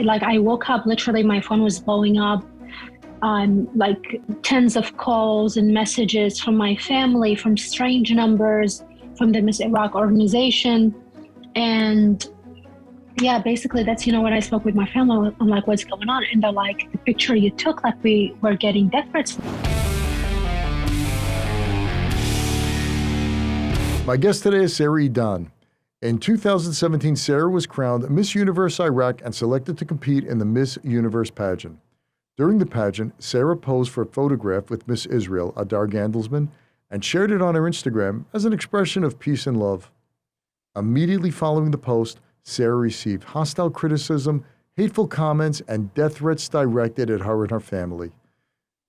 like I woke up, literally my phone was blowing up. Like tens of calls and messages from my family, from strange numbers, from the Miss Iraq organization. And yeah, basically that's, when I spoke with my family, I'm like, what's going on? And they're like, the picture you took, like we were getting death threats. My guest today is Sarah Idan. In 2017, Sarah was crowned Miss Universe Iraq and selected to compete in the Miss Universe pageant. During the pageant, Sarah posed for a photograph with Miss Israel, Adar Gandelsman, and shared it on her Instagram as an expression of peace and love. Immediately following the post, Sarah received hostile criticism, hateful comments, and death threats directed at her and her family.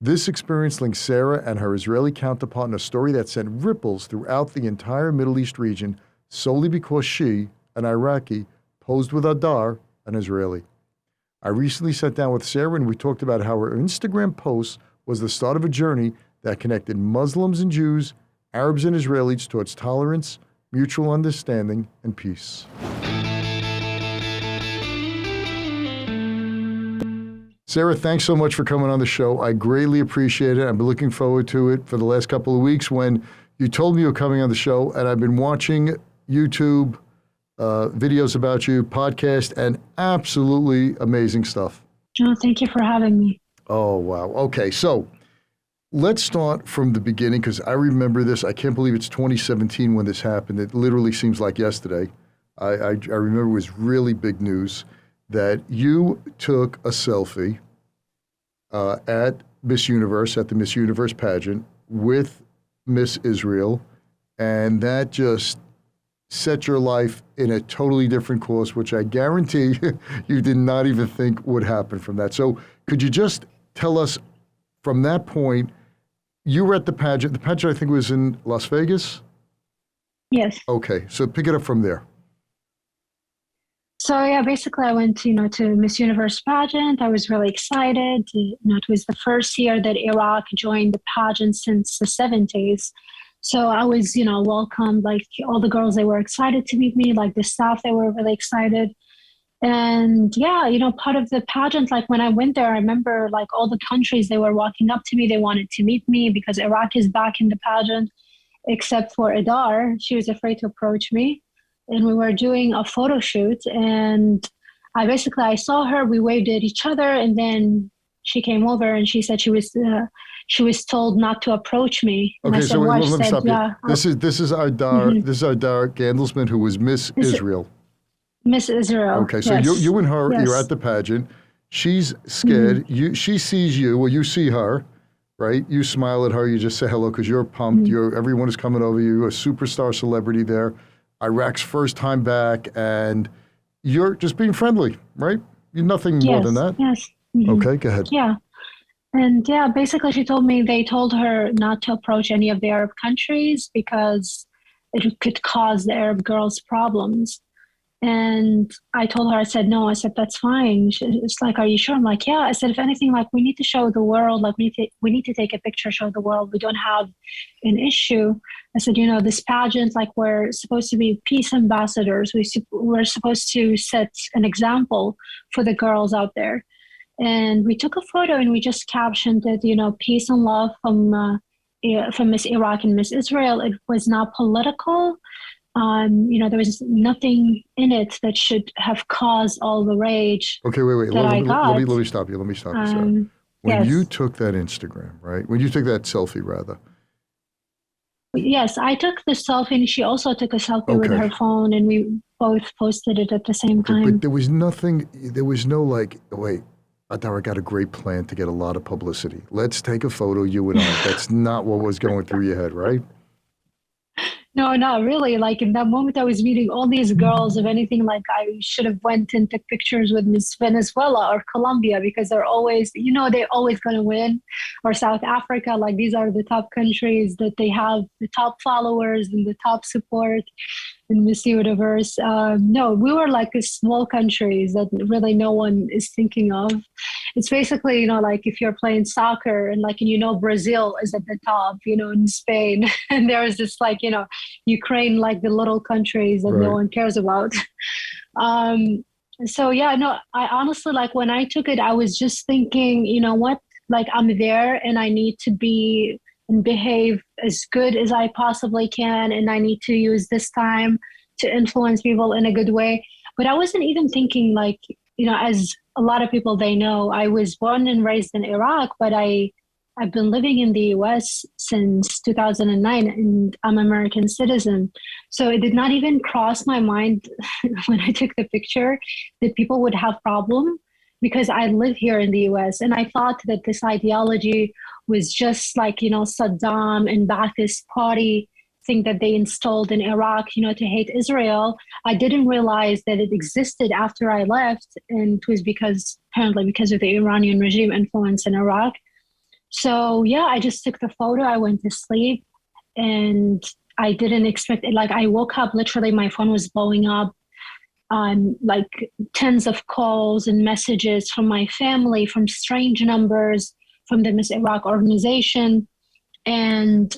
This experience linked Sarah and her Israeli counterpart in a story that sent ripples throughout the entire Middle East region solely because she, an Iraqi, posed with Adar, an Israeli. I recently sat down with Sarah and we talked about how her Instagram post was the start of a journey that connected Muslims and Jews, Arabs and Israelis towards tolerance, mutual understanding, and peace. Sarah, thanks so much for coming on the show. I greatly appreciate it. I've been looking forward to it for the last couple of weeks when you told me you were coming on the show, and I've been watching YouTube videos about you, podcast, and absolutely amazing stuff. Oh, thank you for having me. Oh, wow. Okay, so let's start from the beginning because I remember this. I can't believe it's 2017 when this happened. It literally seems like yesterday. I remember it was really big news that you took a selfie at Miss Universe, at the Miss Universe pageant with Miss Israel, and that just set your life in a totally different course, which I guarantee you did not even think would happen from that. So could you just tell us from that point, you were at the pageant. The pageant, I think, was in Las Vegas? Yes. Okay, so pick it up from there. So yeah, basically I went, to Miss Universe pageant. I was really excited. It was the first year that Iraq joined the pageant since the 70s. So I was, welcomed, like all the girls, they were excited to meet me, like the staff, they were really excited. And yeah, part of the pageant, like when I went there, I remember like all the countries, they were walking up to me, they wanted to meet me because Iraq is back in the pageant, except for Adar. She was afraid to approach me. And we were doing a photo shoot and I saw her, we waved at each other, and then she came over and she said she was told not to approach me. And okay, I said, so let me stop yeah, you. This is Adar. This is Adar Gandelsman, who was Miss Israel. Miss Israel. Okay, so yes. you and her, yes. you're at the pageant. She's scared. She sees you. Well, you see her, right? You smile at her. You just say hello because you're pumped. Everyone is coming over you. You're a superstar celebrity there. Iraq's first time back, and you're just being friendly, right? You're nothing more than that. Yes. Okay, go ahead. Yeah. And yeah, basically they told her not to approach any of the Arab countries because it could cause the Arab girls problems. And I told her, I said, no, I said, that's fine. It's like, are you sure? I'm like, yeah. I said, if anything, like we need to show the world, like we need to take a picture, show the world we don't have an issue. I said, this pageant, like we're supposed to be peace ambassadors. We're supposed to set an example for the girls out there. And we took a photo and we just captioned it, peace and love from Miss Iraq and Miss Israel. It was not political. There was nothing in it that should have caused all the rage. Okay, wait. Let me stop you. Sarah. When yes. you took that Instagram, right? When you took that selfie, rather. Yes, I took the selfie and she also took a selfie with her phone and we both posted it at the same time. But there was no like, wait, I thought I got a great plan to get a lot of publicity. Let's take a photo, you and I. That's not what was going through your head, right? No, not really. Like in that moment I was meeting all these girls. If anything, like I should have went and took pictures with Miss Venezuela or Colombia because they're always, they're always going to win. Or South Africa, like these are the top countries that they have the top followers and the top support in Miss Universe. No, we were like a small countries that really no one is thinking of. It's basically, like if you're playing soccer and Brazil is at the top, in Spain, and there is this Ukraine, like the little countries that no one cares about. So yeah, no, I honestly, like, when I took it, I was just thinking, you know what, like, I'm there and I need to be and behave as good as I possibly can, and I need to use this time to influence people in a good way. But I wasn't even thinking, like, as a lot of people, they know, I was born and raised in Iraq, but I've been living in the US since 2009, and I'm an American citizen. So it did not even cross my mind when I took the picture that people would have problem, because I live here in the US, and I thought that this ideology was just like, Saddam and Ba'athist party thing that they installed in Iraq, to hate Israel. I didn't realize that it existed after I left, and it was apparently because of the Iranian regime influence in Iraq. So yeah, I just took the photo. I went to sleep, and I didn't expect it. Like, I woke up, literally my phone was blowing up on, like, tens of calls and messages from my family, from strange numbers, from the Miss Iraq organization. And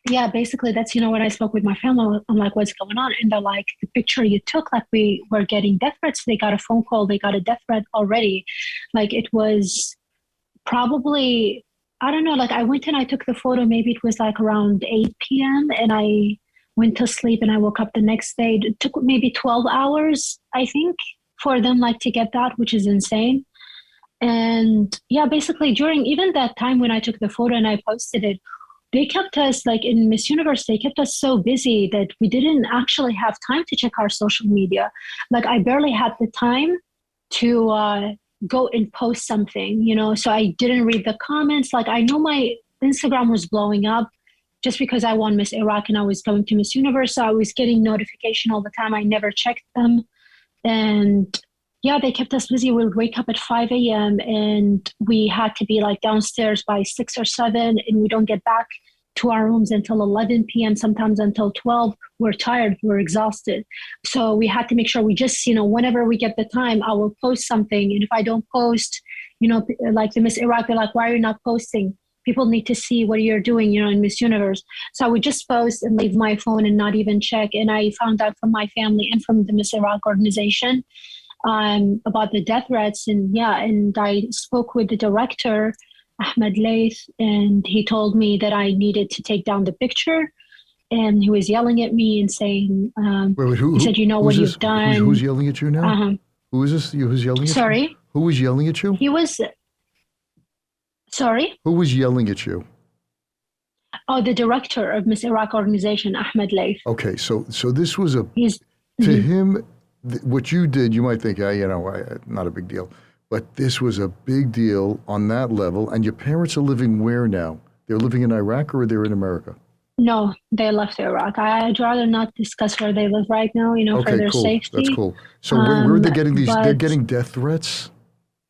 yeah, basically that's, when I spoke with my family, I'm like, what's going on? And they're like, the picture you took, like, we were getting death threats. They got a phone call, they got a death threat already. Like, it was probably, I don't know, like, I went and I took the photo, maybe it was like around 8 p.m. and I went to sleep and I woke up the next day. It took maybe 12 hours, I think, for them, like, to get that, which is insane. And yeah, basically during even that time when I took the photo and I posted it, they kept us, like, in Miss Universe, they kept us so busy that we didn't actually have time to check our social media. Like, I barely had the time to go and post something, so I didn't read the comments. Like, I know my Instagram was blowing up just because I won Miss Iraq and I was going to Miss Universe. So I was getting notification all the time. I never checked them. And yeah, they kept us busy. We would wake up at 5 a.m. and we had to be, like, downstairs by 6 or 7, and we don't get back to our rooms until 11 p.m., sometimes until 12. We're tired, we're exhausted. So we had to make sure we just, whenever we get the time, I will post something. And if I don't post, like the Miss Iraq, they're like, why are you not posting? People need to see what you're doing, in Miss Universe. So I would just post and leave my phone and not even check. And I found out from my family and from the Miss Iraq organization about the death threats. And yeah, and I spoke with the director, Ahmed Laith, and he told me that I needed to take down the picture. And he was yelling at me and saying, Wait, he said, you know what you've done. Who's yelling at you now? Who is this? Who's yelling at you? Sorry? Who was yelling at you? He was, sorry? Who was yelling at you? Oh, the director of Miss Iraq organization, Ahmed Laith. Okay, so this was He's, to him, what you did, you might think, not a big deal. But this was a big deal on that level. And your parents are living where now? They're living in Iraq, or they're in America? No, they left Iraq. I'd rather not discuss where they live right now, okay, for their cool. safety. That's cool. So where are they getting these? They're getting death threats?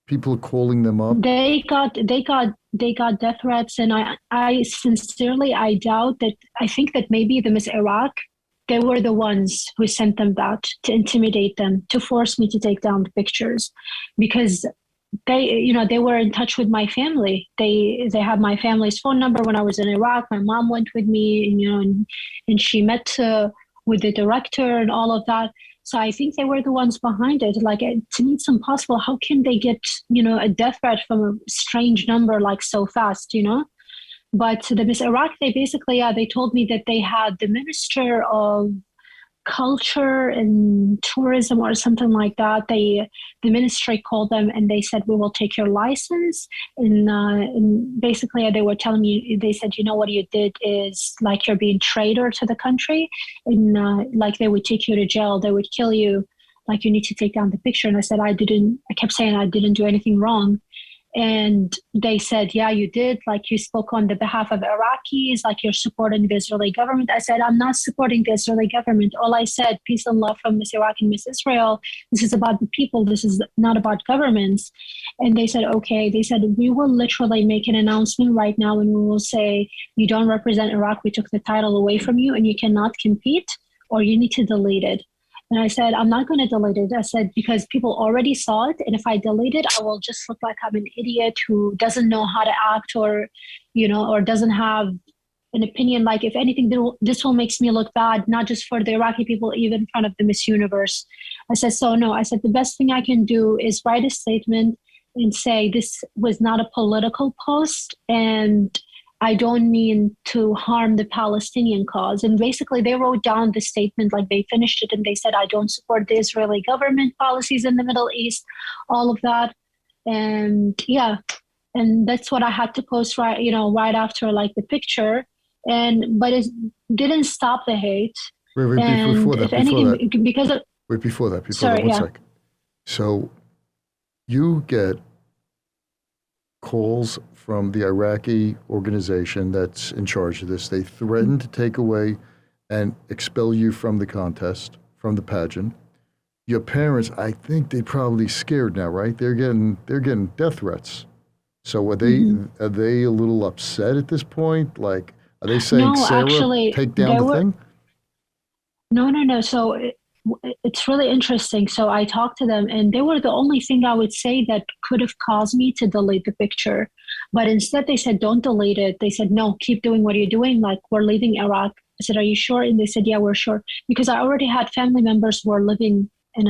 People are calling them up? They got death threats, and I sincerely, I doubt that. I think that maybe the Miss Iraq, they were the ones who sent them that to intimidate them, to force me to take down the pictures, because they were in touch with my family. They had my family's phone number when I was in Iraq. My mom went with me, and she met with the director and all of that. So I think they were the ones behind it. Like, to me, it's impossible. How can they get, a death threat from a strange number, like, so fast, But the Miss Iraq, they basically, they told me that they had the Minister of Culture and Tourism or something like that. The ministry called them and they said, we will take your license. And basically they were telling me, they said, what you did is, like, you're being traitor to the country. And like, they would take you to jail. They would kill you. Like, you need to take down the picture. And I said, I kept saying I didn't do anything wrong. And they said, yeah, you did. Like, you spoke on the behalf of Iraqis, like, you're supporting the Israeli government. I said, I'm not supporting the Israeli government. All I said, peace and love from Miss Iraq and Miss Israel. This is about the people. This is not about governments. And they said, okay. They said, we will literally make an announcement right now and we will say, you don't represent Iraq. We took the title away from you and you cannot compete, or you need to delete it. And I said, I'm not going to delete it. I said, because people already saw it. And if I delete it, I will just look like I'm an idiot who doesn't know how to act, or, or doesn't have an opinion. Like, if anything, this will makes me look bad, not just for the Iraqi people, even in front of the Miss Universe. I said, so no, I said, the best thing I can do is write a statement and say this was not a political post and I don't mean to harm the Palestinian cause. And basically they wrote down the statement, like they finished it and they said, I don't support the Israeli government policies in the Middle East, all of that. And yeah, and that's what I had to post right after like the picture. But it didn't stop the hate. Wait, And before that, if anything, because of, before that, sorry, one yeah. sec. So you get calls from the Iraqi organization that's in charge of this. They threaten to take away and expel you from the contest, from the pageant. Your parents, I think they're probably scared now, right? They're getting death threats. So are they a little upset at this point? Like, are they saying, no, Sarah, actually, take down the thing? No. So it's really interesting. So I talked to them, and they were the only thing I would say that could have caused me to delete the picture. But instead, they said, don't delete it. They said, no, keep doing what you're doing. Like, we're leaving Iraq. I said, are you sure? And they said, yeah, we're sure. Because I already had family members who were living in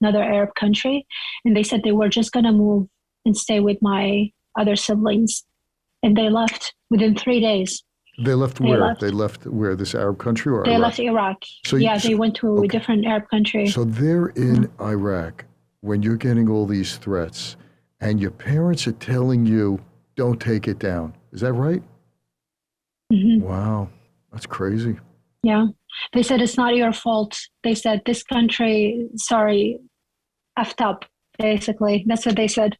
another Arab country. And they said they were just going to move and stay with my other siblings. And they left within 3 days. They left where? They left where? This Arab country or They Iraq? left Iraq. They went to a different Arab country. So they're in Iraq when you're getting all these threats and your parents are telling you, don't take it down. Is that right? Mm-hmm. Wow. That's crazy. Yeah. They said, it's not your fault. They said, this country, effed up, basically. That's what they said.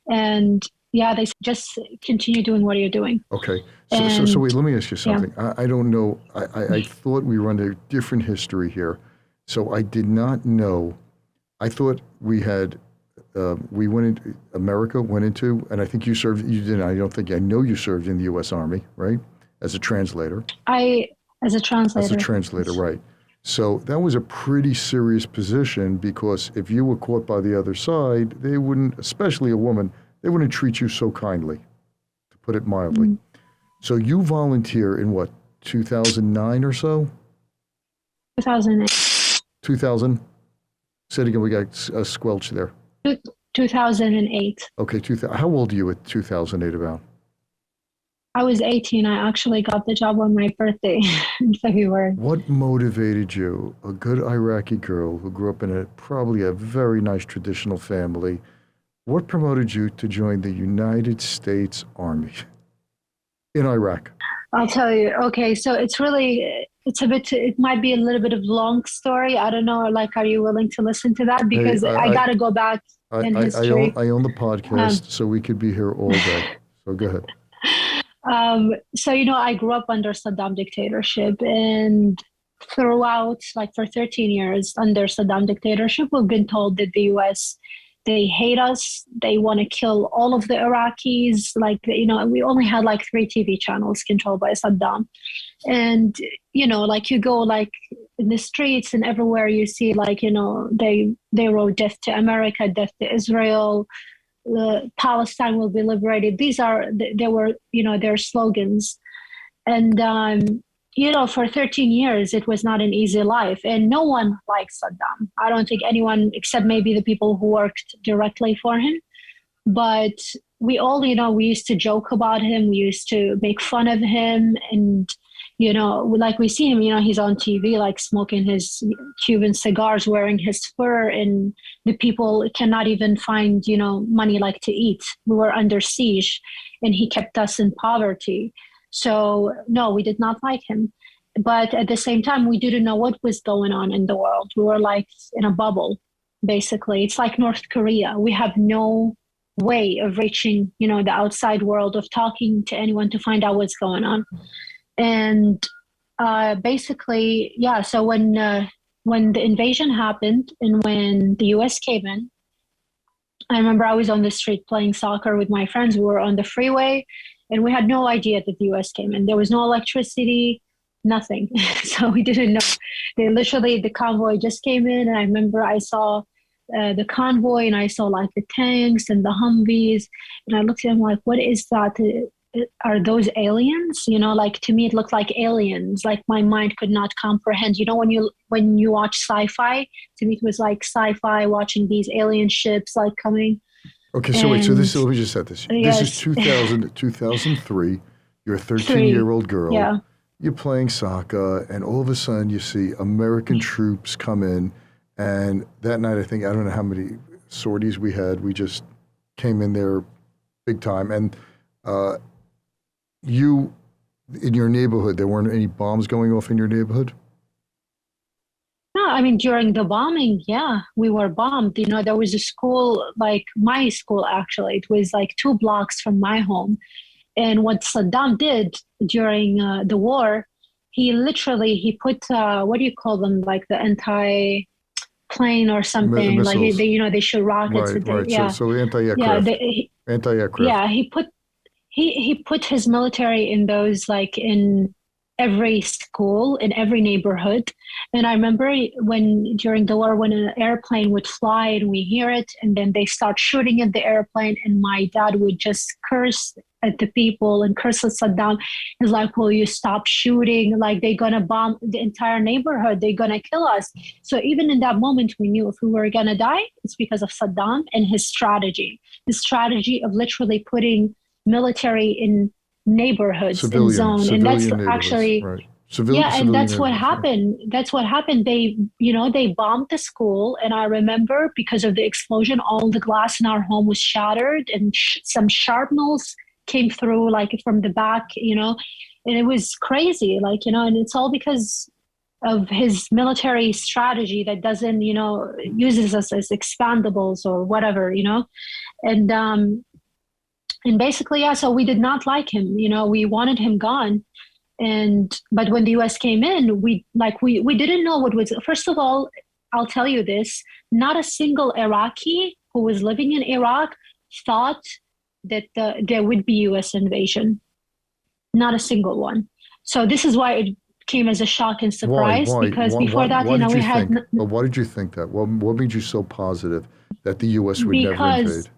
And yeah, they just continue doing what you're doing. Okay. So wait, let me ask you something. Yeah. I don't know. I thought we were under different history here. So I did not know. I thought we had, America went into, and I think you served, you didn't, I know you served in the U.S. Army, right? As a translator. As a translator, right. So that was a pretty serious position because if you were caught by the other side, they wouldn't, especially a woman, they wouldn't treat you so kindly, to put it mildly. Mm-hmm. So you volunteer in what, 2009 or so? 2008. 2000? Say it again, we got a squelch there. 2008. Okay, how old are you at 2008 about? I was 18. I actually got the job on my birthday in February. What motivated you, a good Iraqi girl who grew up in probably a very nice traditional family, what promoted you to join the United States Army in Iraq? I'll tell you. Okay, so it might be a little bit of a long story. I don't know, like, are you willing to listen to that? Because I got to go back in history. I own the podcast, so we could be here all day. So go ahead. So, I grew up under Saddam dictatorship, and throughout, like for 13 years under Saddam dictatorship, we've been told that the U.S., they hate us. They want to kill all of the Iraqis. Like, we only had like 3 TV channels controlled by Saddam. And, like you go like in the streets and everywhere you see like, they wrote death to America, death to Israel, Palestine will be liberated. There were their slogans. And, for 13 years, it was not an easy life. And no one likes Saddam. I don't think anyone, except maybe the people who worked directly for him. But we all, we used to joke about him. We used to make fun of him. And, like we see him, he's on TV, like smoking his Cuban cigars, wearing his fur. And the people cannot even find, money like to eat. We were under siege and he kept us in poverty. So no, we did not like him. But at the same time, we didn't know what was going on in the world. We were like in a bubble, basically. It's like North Korea. We have no way of reaching, the outside world, of talking to anyone to find out what's going on. And basically, yeah, so when the invasion happened and when the US came in, I remember I was on the street playing soccer with my friends. We were on the freeway. And we had no idea that the U.S. came in. There was no electricity, nothing. So we didn't know. The convoy just came in. And I remember I saw the convoy and I saw like the tanks and the Humvees. And I looked at them like, what is that? are those aliens? You know, like to me, it looked like aliens. Like my mind could not comprehend. You know, when you watch sci-fi, to me it was like sci-fi watching these alien ships like coming. Okay, so wait, so And this, let me just set this. This is yes, 2003. You're a 13-year three. old girl. Yeah. You're playing soccer, and all of a sudden you see American troops come in. And that night, I don't know how many sorties we had. We just came in there big time. And you, in your neighborhood, there weren't any bombs going off in your neighborhood? No, I mean, during the bombing, yeah, we were bombed. You know, there was a school, like my school actually, it was like 2 blocks from my home. And what Saddam did during the war, he put, what do you call them, like the anti-plane or something, like Missiles. they shoot rockets Right, at right. So, yeah, so yeah, anti-aircraft. Anti-aircraft. yeah, he put his military in those, like in every school in every neighborhood. And I remember when during the war, when an airplane would fly and we hear it, and then they start shooting at the airplane, and my dad would just curse at the people and curse at Saddam. He's like, will you stop shooting? Like they're gonna bomb the entire neighborhood, they're gonna kill us. So even in that moment, we knew if we were gonna die, it's because of Saddam and his strategy of literally putting military in neighborhoods in zone. And that's civilian neighborhoods, actually, right. yeah, and Civilian that's what neighborhoods, right. happened. That's what happened. They bombed the school, and I remember because of the explosion, all the glass in our home was shattered, and some shrapnels came through, like from the back, and it was crazy, like and it's all because of his military strategy that doesn't, uses us as expandables or whatever, and and basically, yeah. So we did not like him. We wanted him gone. But when the U.S. came in, we didn't know what was. First of all, I'll tell you this: not a single Iraqi who was living in Iraq thought that there would be U.S. invasion. Not a single one. So this is why it came as a shock and Why? surprise, Why? because before that, Why did we you had think? But why did you think that? What made you so positive that the U.S. would never because invade?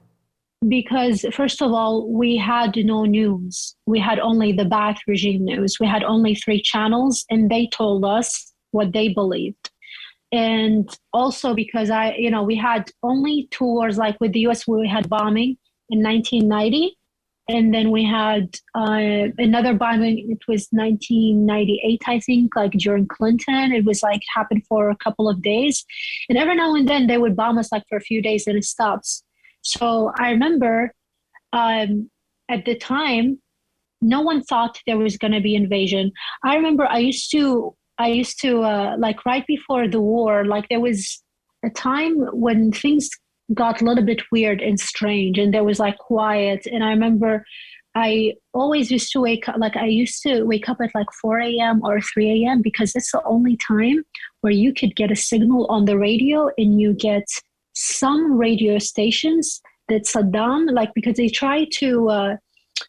because first of all, we had no news. We had only the Ba'ath regime news. We had only 3 channels, and they told us what they believed. And also because we had only 2 wars, like with the US, we had bombing in 1990. And then we had another bombing. It was 1998, I think, like during Clinton. It was like happened for a couple of days. And every now and then they would bomb us like for a few days and it stops. So I remember at the time, no one thought there was going to be invasion. I remember I used to like right before the war, like there was a time when things got a little bit weird and strange, and there was like quiet. And I remember I always used to wake up, like I used to wake up at like 4 a.m. or 3 a.m. because it's the only time where you could get a signal on the radio, and you get some radio stations that Saddam, like because they try to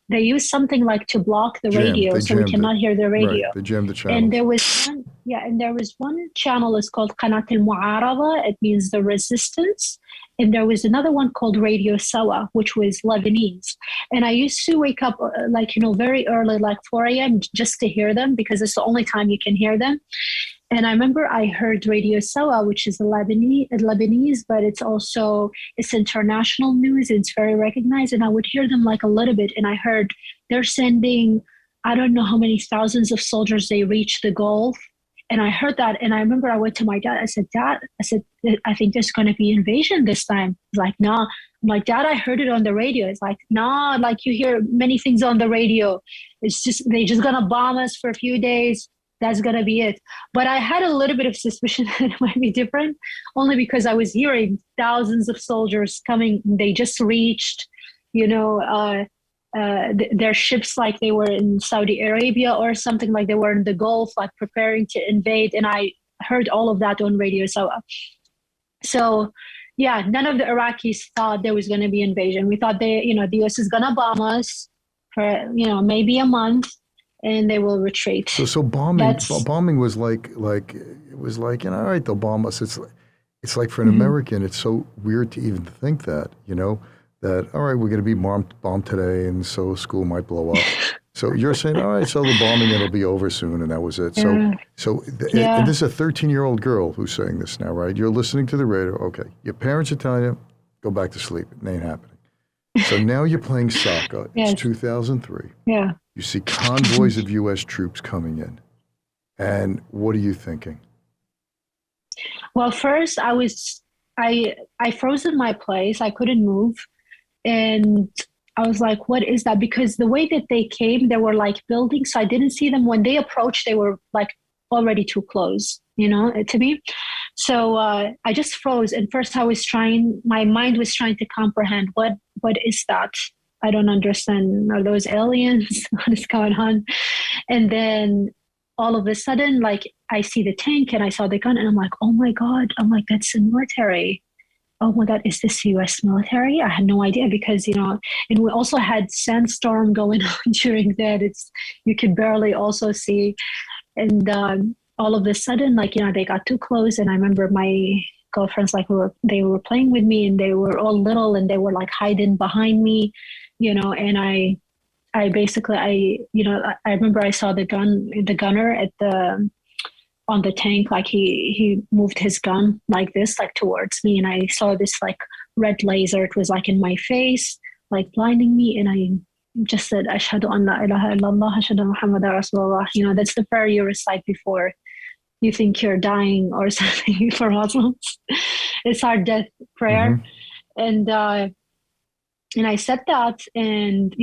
they use something like to block the radio, They so we jammed it. cannot hear the Right. radio. They jammed the And channels. there was one, yeah, and there was one channel is called Qanat al-Mu'arada. It means the resistance. And there was another one called Radio Sawa, which was Lebanese. And I used to wake up very early, like 4 a.m. just to hear them because it's the only time you can hear them. And I remember I heard Radio Sawa, which is Lebanese, but it's international news. It's very recognized. And I would hear them like a little bit. And I heard they're sending, I don't know how many thousands of soldiers they reach the Gulf. And I heard that. And I remember I went to my dad. I said, Dad, I think there's going to be invasion this time. He's like, nah. I'm like, Dad, I heard it on the radio. It's like, nah, like you hear many things on the radio. It's just, they just going to bomb us for a few days. That's going to be it. But I had a little bit of suspicion that it might be different, only because I was hearing thousands of soldiers coming. They just reached, their ships, like they were in Saudi Arabia or something, like they were in the Gulf, like preparing to invade. And I heard all of that on radio. So yeah, none of the Iraqis thought there was going to be invasion. We thought the US is going to bomb us for, maybe a month, and they will retreat. So bombing was like it was like, all right, they'll bomb us. It's like for an American, it's so weird to even think that, that, all right, we're going to be bombed today, and so school might blow up. So you're saying, all right, so the bombing, it'll be over soon, and that was it. Yeah. And this is a 13-year-old girl who's saying this now, right? You're listening to the radio. Okay, your parents are telling you, go back to sleep. It ain't happening. So now you're playing soccer. It's 2003. Yeah. You see convoys of U.S. troops coming in. And what are you thinking? Well, first I froze in my place. I couldn't move. And I was like, what is that? Because the way that they came, they were like buildings. So I didn't see them. When they approached, they were like already too close, to me. So I just froze. And first my mind was trying to comprehend what is that? I don't understand. Are those aliens? What is going on? And then all of a sudden, like I see the tank and I saw the gun and I'm like, oh my God. I'm like, that's the military. Oh my God, is this U.S. military? I had no idea because, and we also had sandstorm going on during that. You could barely also see. And all of a sudden, like, they got too close. And I remember my girlfriends, like they were playing with me and they were all little and they were like hiding behind me, and I remember I saw the gunner on the tank, like he moved his gun like this, like towards me. And I saw this like red laser. It was like in my face, like blinding me. And I just said, Ashhadu an la ilaha illallah, Ashhadu Muhammad Rasulullah. That's the prayer you recite before you think you're dying or something for Muslims. It's our death prayer. Mm-hmm. And I said that, and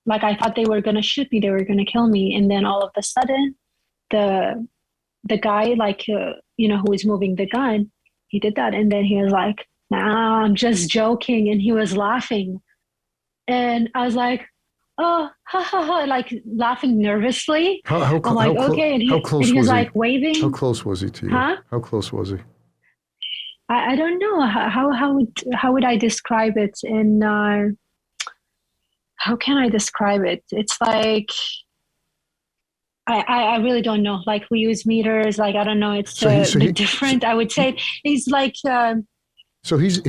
like I thought they were going to shoot me, they were going to kill me. And then all of a sudden, the guy, like, who was moving the gun, he did that. And then he was like, nah, I'm just joking. And he was laughing. And I was like, oh, ha, ha, ha, like laughing nervously. I'm like, okay. And how close he was was like he? waving. How close was he to you? Huh? How close was he? I don't know. How would I describe it? And how can I describe it? It's like, I really don't know. Like we use meters. Like I don't know. It's different. I would say he's like. So he's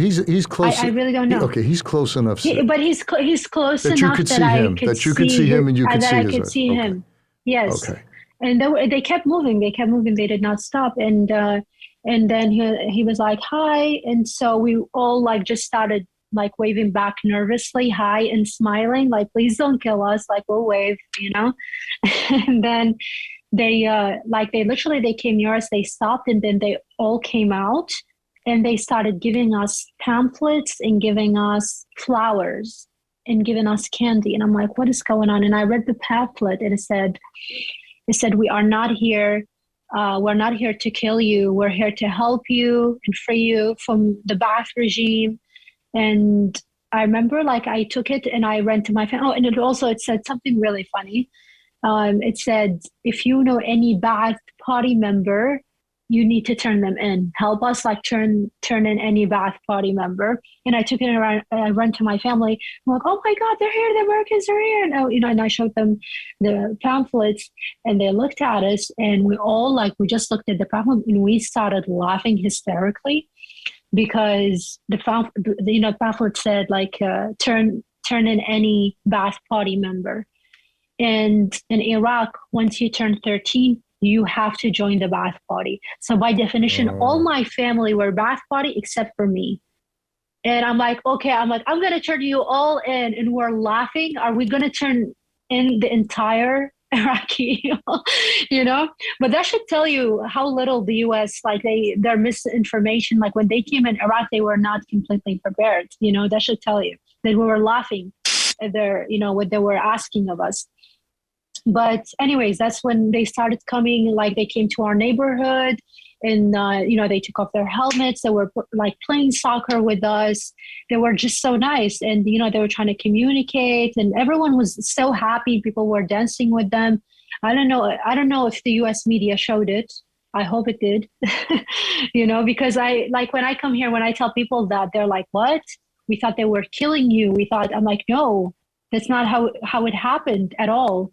close. I really don't know. Okay, he's close enough. But he's close that enough you could see him. That you could see him, and you could see his eyes. I could see him. Yes. Okay. And they kept moving. They did not stop. And then he was like, hi. And so we all like just started like waving back nervously, hi, and smiling, like, please don't kill us. Like we'll wave, And then they came near us, they stopped, and then they all came out and they started giving us pamphlets and giving us flowers and giving us candy. And I'm like, what is going on? And I read the pamphlet and it said, we are not here. We're not here to kill you. We're here to help you and free you from the Ba'ath regime. And I remember like I took it and I ran to my family. Oh, and it said something really funny. It said, if you know any Ba'ath party member, you need to turn them in. Help us like turn in any Ba'ath party member. And I took it and I ran to my family. I'm like, oh my God, they're here. The Americans are here. And, and I showed them the pamphlets and they looked at us and we just looked at the pamphlet and we started laughing hysterically because the pamphlet said like, turn in any Ba'ath party member. And in Iraq, once you turn 13, you have to join the Ba'ath party. So by definition, all my family were Ba'ath party except for me. And I'm like, okay, I'm going to turn you all in. And we're laughing. Are we going to turn in the entire Iraqi, But that should tell you how little the U.S., like their misinformation, like when they came in Iraq, they were not completely prepared. That should tell you that we were laughing at what they were asking of us. But anyways, that's when they started coming, like they came to our neighborhood and, they took off their helmets. They were like playing soccer with us. They were just so nice. And, they were trying to communicate and everyone was so happy. People were dancing with them. I don't know if the US media showed it. I hope it did, because when I come here, when I tell people that, they're like, what? We thought they were killing you. I'm like, no, that's not how it happened at all.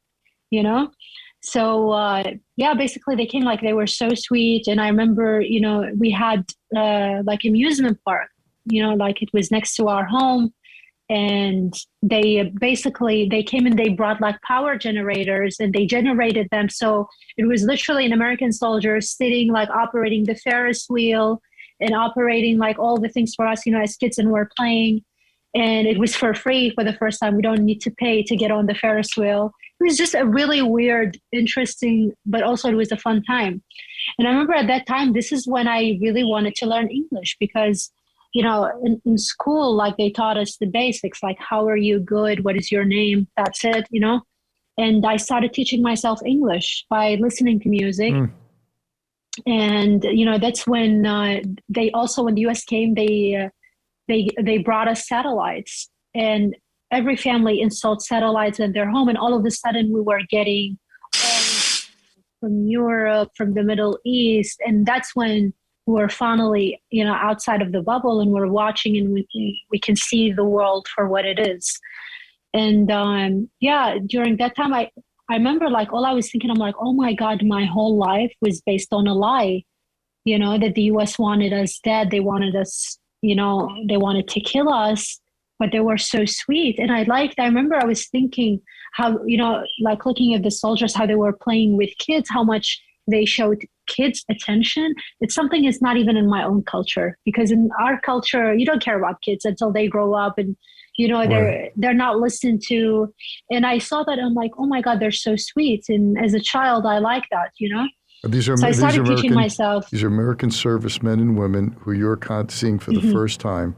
So basically they came, like they were so sweet. And I remember we had like amusement park like it was next to our home. And they came and they brought like power generators and they generated them. So it was literally an American soldier sitting, like operating the Ferris wheel and operating like all the things for us, as kids, and we're playing. And it was for free for the first time. We don't need to pay to get on the Ferris wheel. It was just a really weird, interesting, but also it was a fun time. And I remember at that time, this is when I really wanted to learn English because in school, like they taught us the basics, like how are you good? What is your name? That's it, And I started teaching myself English by listening to music. And, that's when when the US came, they brought us satellites, and every family installed satellites in their home. And all of a sudden we were getting from Europe, from the Middle East. And that's when we're finally, outside of the bubble, and we're watching, and we can see the world for what it is. And during that time, I remember like all I was thinking, I'm like, oh my God, my whole life was based on a lie, that the US wanted us dead. They wanted us, they wanted to kill us, but they were so sweet. And I remember I was thinking how, like looking at the soldiers, how they were playing with kids, how much they showed kids attention. It's something that's not even in my own culture, because in our culture, you don't care about kids until they grow up and, Right. they're not listened to. And I saw that, I'm like, oh my God, they're so sweet. And as a child, I like that, So I started teaching myself. These are American servicemen and women who you're seeing for the first time.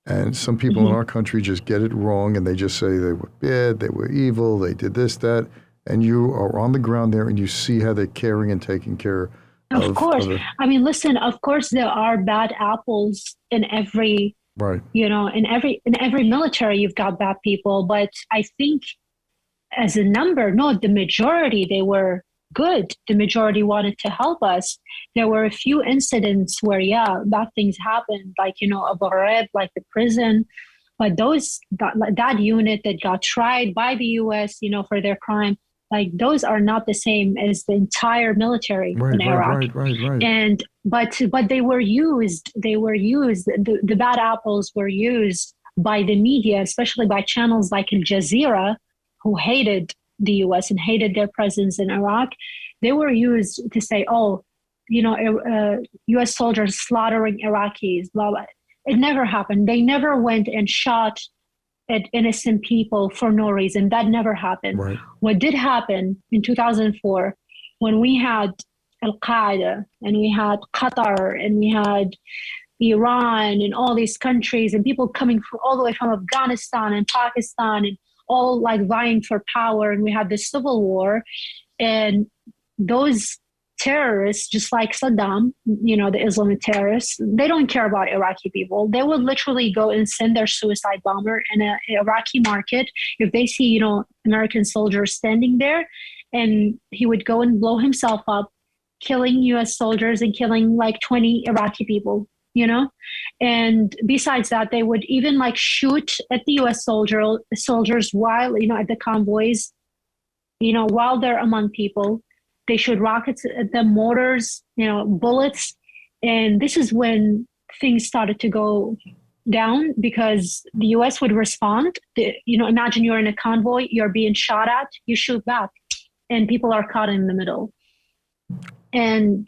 And some people in our country just get it wrong, and they just say they were bad, they were evil, they did this, that. And you are on the ground there, and you see how they're caring and taking care Of course. I mean, listen, of course there are bad apples in every, right. In every military, you've got bad people. But I think as a number, no, the majority, they were good. The majority wanted to help us. There were a few incidents where, bad things happened, like, Abu Ghraib, like the prison. But that unit that got tried by the US, for their crime, like those are not the same as the entire military in Iraq. Right. And but they were used. The bad apples were used by the media, especially by channels like Al Jazeera, who hated the US and hated their presence in Iraq. They were used to say, US soldiers slaughtering Iraqis, blah, blah. It never happened. They never went and shot at innocent people for no reason. That never happened. Right. What did happen in 2004, when we had Al-Qaeda and we had Qatar and we had Iran and all these countries and people coming all the way from Afghanistan and Pakistan and all like vying for power, and we had the civil war, and those terrorists, just like Saddam, the Islamic terrorists, they don't care about Iraqi people. They would literally go and send their suicide bomber in an Iraqi market if they see, American soldiers standing there, and he would go and blow himself up, killing US soldiers and killing like 20 Iraqi people, And besides that, they would even like shoot at the US soldiers while, at the convoys, while they're among people. They shoot rockets at them, mortars, bullets. And this is when things started to go down, because the US would respond. Imagine you're in a convoy, you're being shot at, you shoot back, and people are caught in the middle. And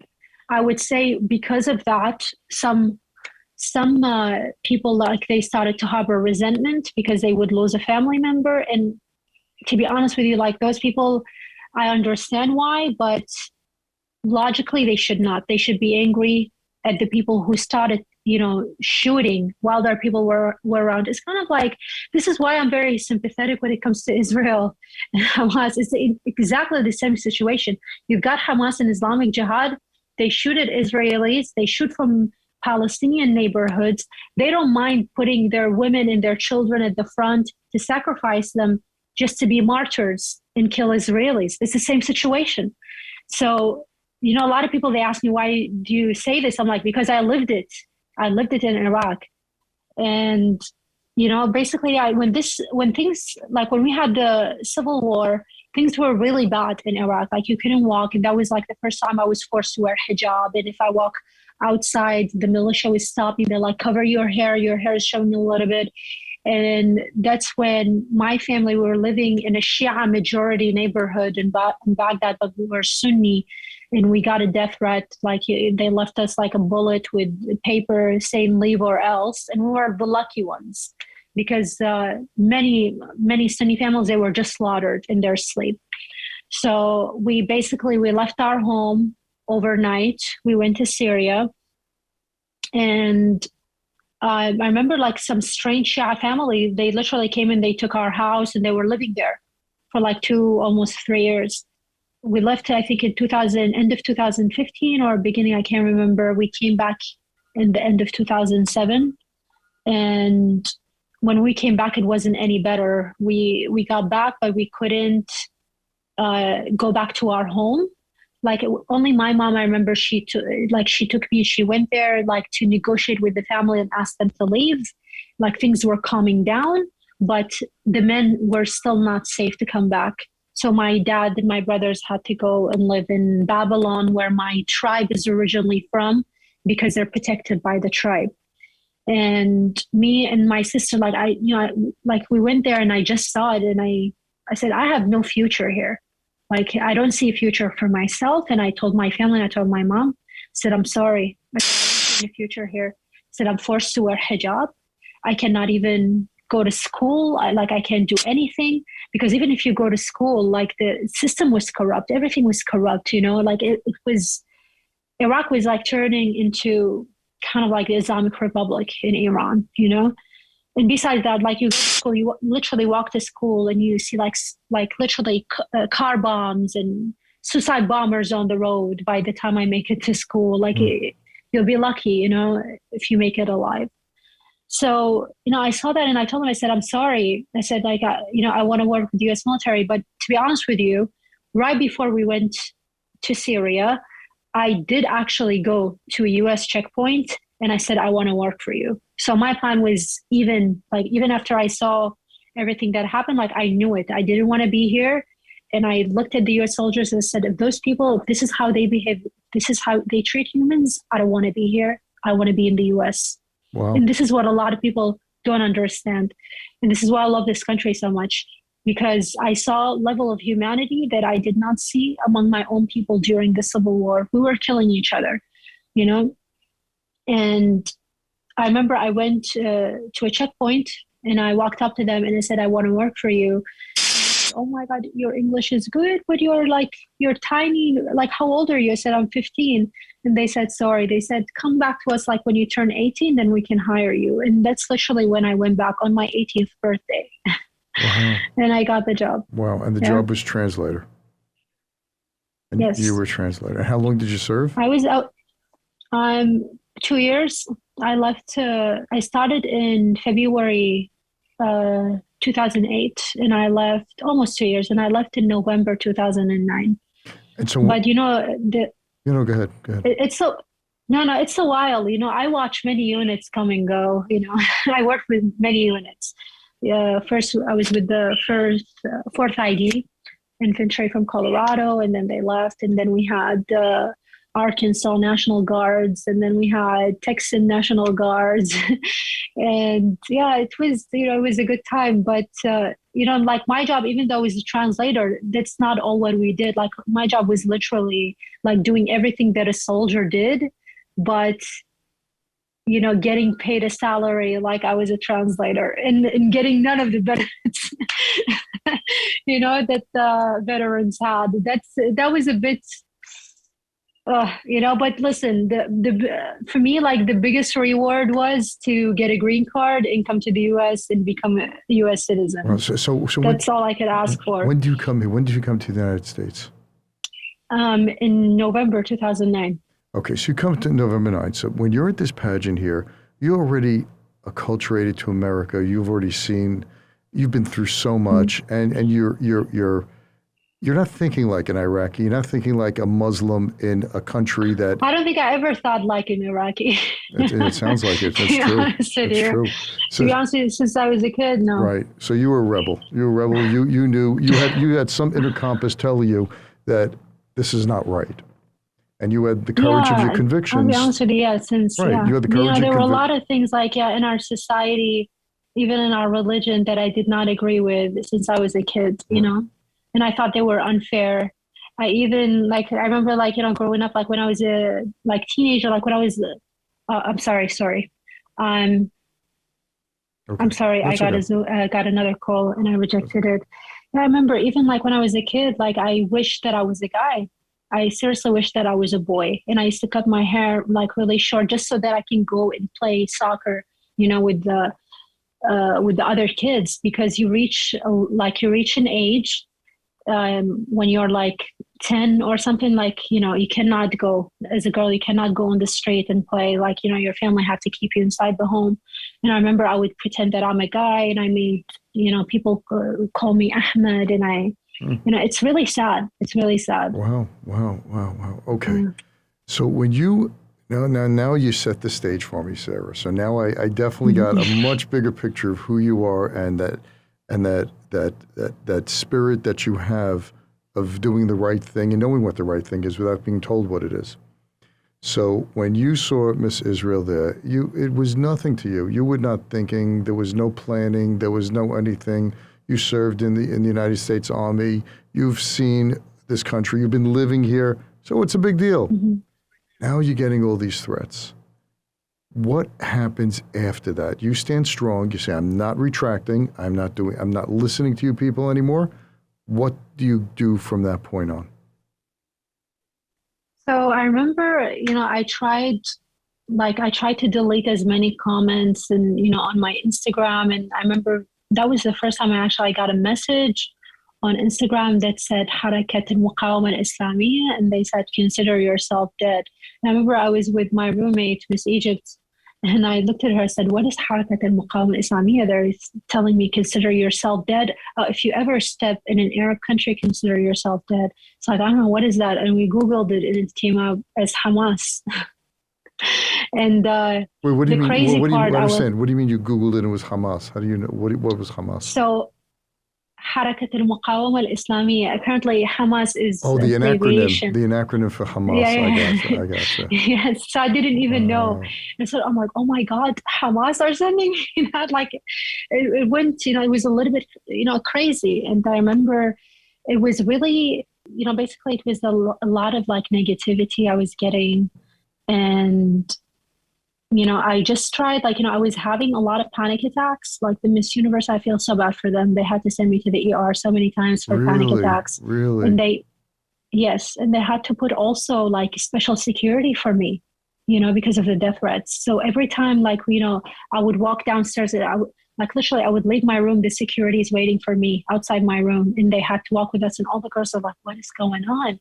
I would say because of that, some people, like, they started to harbor resentment because they would lose a family member. And to be honest with you, like, those people, I understand why, but logically they should not. They should be angry at the people who started, shooting while their people were around. It's kind of like, this is why I'm very sympathetic when it comes to Israel and Hamas. It's exactly the same situation. You've got Hamas and Islamic Jihad. They shoot at Israelis. They shoot from Palestinian neighborhoods. They don't mind putting their women and their children at the front to sacrifice them just to be martyrs and kill Israelis. It's the same situation. So, a lot of people, they ask me, why do you say this? I'm like, because I lived it. I lived it in Iraq. And, basically when we had the civil war, things were really bad in Iraq. Like, you couldn't walk. And that was like the first time I was forced to wear hijab. And if I walk outside. The militia was stopping. They're like, cover your hair is showing a little bit. And that's when my family, we were living in a Shia majority neighborhood in Baghdad, but we were Sunni, and we got a death threat. Like they left us like a bullet with paper saying leave or else. And we were the lucky ones because many Sunni families, they were just slaughtered in their sleep. So we left our home overnight. We went to Syria, and I remember like some strange Shia family, they literally came and they took our house and they were living there for like almost 3 years. We left, I think, in end of 2015 or beginning, I can't remember. We came back in the end of 2007. And when we came back, it wasn't any better. We got back, but we couldn't go back to our home. Like only my mom, I remember she took me, she went there like to negotiate with the family and ask them to leave. Like things were calming down, but the men were still not safe to come back. So my dad and my brothers had to go and live in Babylon, where my tribe is originally from, because they're protected by the tribe. And me and my sister, we went there and I just saw it and I said, I have no future here. Like, I don't see a future for myself. And I told my family, and I told my mom, I said, I'm sorry. I don't see a future here. I said, I'm forced to wear hijab. I cannot even go to school. I can't do anything, because even if you go to school, like the system was corrupt. Everything was corrupt, like it was, Iraq was like turning into kind of like the Islamic Republic in Iran, And besides that, like you go to school, you literally walk to school and you see like literally car bombs and suicide bombers on the road by the time I make it to school. Like you'll be lucky, if you make it alive. So, I saw that and I told him, I said, I'm sorry. I said, I want to work with the U.S. military. But to be honest with you, right before we went to Syria, I did actually go to a U.S. checkpoint and I said, I want to work for you. So my plan was even after I saw everything that happened, like I knew it. I didn't want to be here. And I looked at the U.S. soldiers and said, if those people, if this is how they behave, this is how they treat humans, I don't want to be here. I want to be in the U.S. Wow. And this is what a lot of people don't understand. And this is why I love this country so much, because I saw a level of humanity that I did not see among my own people during the Civil War. We were killing each other, And I remember I went to a checkpoint and I walked up to them and I said, I want to work for you. Oh my God, your English is good, but you're tiny. Like, how old are you? I said, I'm 15. And they said, sorry. They said, come back to us like when you turn 18, then we can hire you. And that's literally when I went back on my 18th birthday. Wow. And I got the job. Wow. And the job was translator. And yes. You were a translator. How long did you serve? I was out 2 years. I started in February 2008, and I left almost 2 years, and I left in November 2009. And so, but go ahead. It's a while. I watch many units come and go. I worked with many units. First, I was with the 4th ID infantry from Colorado, and then they left, and then we had Arkansas National Guards, and then we had Texan National Guards. And yeah, it was a good time. But, like my job, even though I was a translator, that's not all what we did. Like my job was literally like doing everything that a soldier did, but, getting paid a salary like I was a translator and getting none of the benefits, that the veterans had. That was a bit, but listen, for me, like the biggest reward was to get a green card and come to the U.S. and become a U.S. citizen. Well, so that's all I could ask for. When did you come here? When did you come to the United States? In November 2009. Okay, so you come to November 9th. So when you're at this pageant here, you're already acculturated to America. You've been through so much, and you're not thinking like an Iraqi. You're not thinking like a Muslim in a country that... I don't think I ever thought like an Iraqi. It sounds like it. That's true. That's true. So, to be honest with you, since I was a kid, no. Right. So you were a rebel. You knew, you had some inner compass telling you that this is not right. and you had the courage of your Yeah, I'll be convictions. honest with you. Yeah, since Right. You had the courage there of were a convic. lot of things like in our society, even in our religion, that I did not agree with since I was a kid. And I thought they were unfair. I even I remember growing up when I was a teenager, when I was I'm sorry. Um, Okay. I'm sorry, I That's got okay. got another call and I rejected it. Yeah, I remember even when I was a kid, I wished that I was a guy. I seriously wish that I was a boy. And I used to cut my hair really short just so that I can go and play soccer, with the other kids, because you reach an age when you're 10 or something, you cannot go as a girl, you cannot go on the street and play, your family have to keep you inside the home. And I remember I would pretend that I'm a guy, and I made people call me Ahmed, and it's really sad. It's really sad. Wow. Okay. Yeah. So when you now you set the stage for me, Sarah. So now I definitely got a much bigger picture of who you are, and that spirit that you have of doing the right thing and knowing what the right thing is without being told what it is. So when you saw Miss Israel there, it was nothing to you. You were not thinking. There was no planning. There was no anything. You served in the United States Army. You've seen this country. You've been living here. So it's a big deal. Now you're getting all these threats. What happens after that? You stand strong. You say, I'm not retracting. I'm not listening to you people anymore. What do you do from that point on? So I remember, I tried to delete as many comments and, on my Instagram. And I remember that was the first time I got a message on Instagram that said Harakat al-Muqawama al-Islamiyya, and they said, consider yourself dead. And I remember I was with my roommate, Miss Egypt, and I looked at her and said, what is Harakat al-Muqawama al-Islamiyya? They're telling me, consider yourself dead. If you ever step in an Arab country, consider yourself dead. So I don't know, what is that? And we Googled it, and it came up as Hamas. And Wait, what do you the mean? crazy What do you part, understand? What do you mean you Googled it and it was Hamas? How do you know? What was Hamas? So Harakat al-Muqawama al-Islamiyya. Apparently, Hamas is the abbreviation. acronym for Hamas. Yeah. I gotcha. Yes. So I didn't even know. And so I'm like, oh my God, Hamas are sending me that. It went, it was a little bit, crazy. And I remember it was really, basically it was a lot of negativity I was getting. And I just tried, I was having a lot of panic attacks. Like the Miss Universe, I feel so bad for them. They had to send me to the ER so many times for panic attacks. Really? And yes, and they had to put also special security for me, because of the death threats. So every time, I would walk downstairs, and I would, literally, I would leave my room. The security is waiting for me outside my room, and they had to walk with us. And all the girls are like, what is going on?